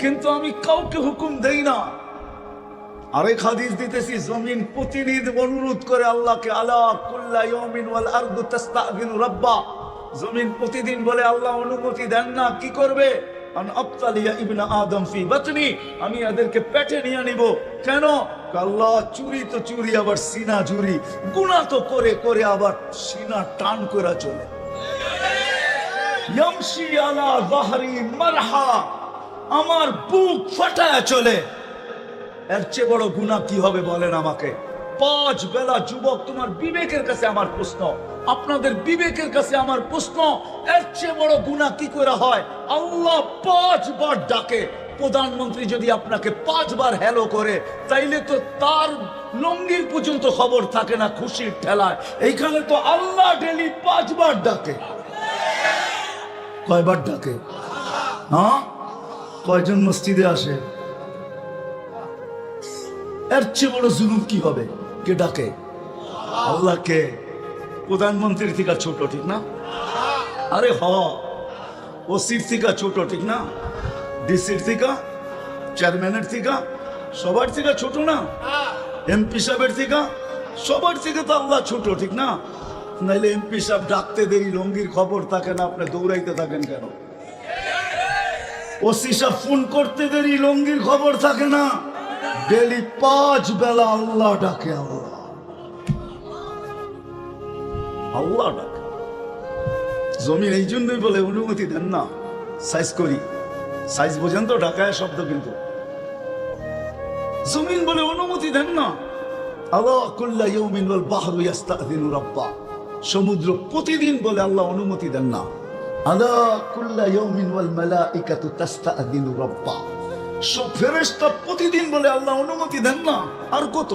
কিন্তু আমি কাউকে হুকুম দেই না। আরেক হাদিস দিতেছি, জমিন প্রতিদিন অনুরোধ করে আল্লাহকে, আলা কুল্লা ইয়াউমিন ওয়াল আরদু তাস্তাযিনু রাব্বা, জমিন প্রতিদিন বলে আল্লাহ অনুমতি দেন না, কি করবে? আন আবতালিয়া ইবনা আদম ফি বাতনি, আমি এদেরকে পেটে নিয়ে নিব। কেন? আল্লাহ, চুরি তো চুরি, আবার সিনা চুরি, গুনাহ তো করে করে আবার সিনা টান করে চলে। ইয়ামশি আলা যাহরি মারহা, আমার বুক ফাটায় চলে। এর চেয়ে বড় গুনাহ কি হবে বলেন আমাকে? 5 বেলা যুবক, তোমার বিবেকের কাছে আমার প্রশ্ন, আপনাদের বিবেকের কাছে আমার প্রশ্ন, এর চেয়ে বড় গুনাহ কি করে হয়? আল্লাহ 5 বার ডাকে। প্রধানমন্ত্রী যদি আপনাকে 5 বার হ্যালো করে, তাইলে তো তার লঙ্গির পর্যন্ত খবর থাকে না খুশির ঠেলায়। এইখানে তো আল্লাহ ডেলি 5 বার ডাকে। কয়বার ডাকে? হ্যাঁ, কয়জন মসজিদে আসে? এর চেয়ে বড় জুলুম কি হবে? কে ডাকে? আল্লাহকে। প্রধানমন্ত্রীর থেকে ছোট, ঠিক না? আরে হ, ওসির থেকে ছোট, ঠিক না? ডিসির থেকে, চেয়ারম্যানের থেকে, সবার থেকে ছোট না? এমপি সাহেবের থেকে, সবার থেকে তো আল্লাহ ছোট, ঠিক না? নাইলে এমপি সাহেব ডাকতে দেরি, লঙ্গির খবর থাকে না, আপনি দৌড়াইতে থাকেন কেন? ওসি সাহেব ফোন করতে দেরি, লঙ্গির খবর থাকে না। ডেলি 5 বেলা আল্লাহ ডাকে। আল্লাহ আল্লাহ ডাকে। জমিন এই জন্যই বলে অনুমতি দেন না, সাইজ করি। সাইজ বোঝেন তো? ঢাকায় শব্দ, কিন্তু জমিন বলে অনুমতি দেন না। আল্লাহ কুল্লা ইয়াউমিন ওয়াল বাহরু ইস্তাযিনু রাব্বা, সমুদ্র প্রতিদিন বলে আল্লাহ অনুমতি দেন না। আল্লাহ কুল্লা ইয়াউমিন ওয়াল মালাইকাতু তাস্তাযিনু রাব্বা, সব ফেরেশতা প্রতিদিন বলে আল্লাহ অনুমতি দেন না। আর কত,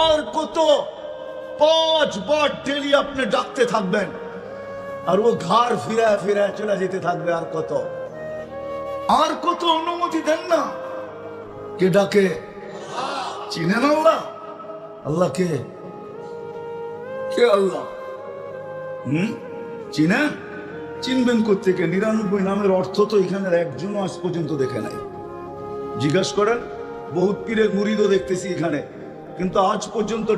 আর কত? 5 বার ডেলি আপনি ডাকতে থাকবেন, আর ও ঘর ফিরায় ফিরায় চলে যেতে থাকবে। আর কত, আর কত অনুমতি দেন না। কে ডাকে? চিনেন আল্লাহ? আল্লাহ কে? কে আল্লাহ? চিনেন? চিনবেন কোত্থেকে? 99 নামের অর্থ তো এখানে একজনও আজ পর্যন্ত দেখে নাই। জিজ্ঞাসা করেন, বহুত পীরের মুরিদও দেখতেছি এখানে, কিন্তু আজ পর্যন্ত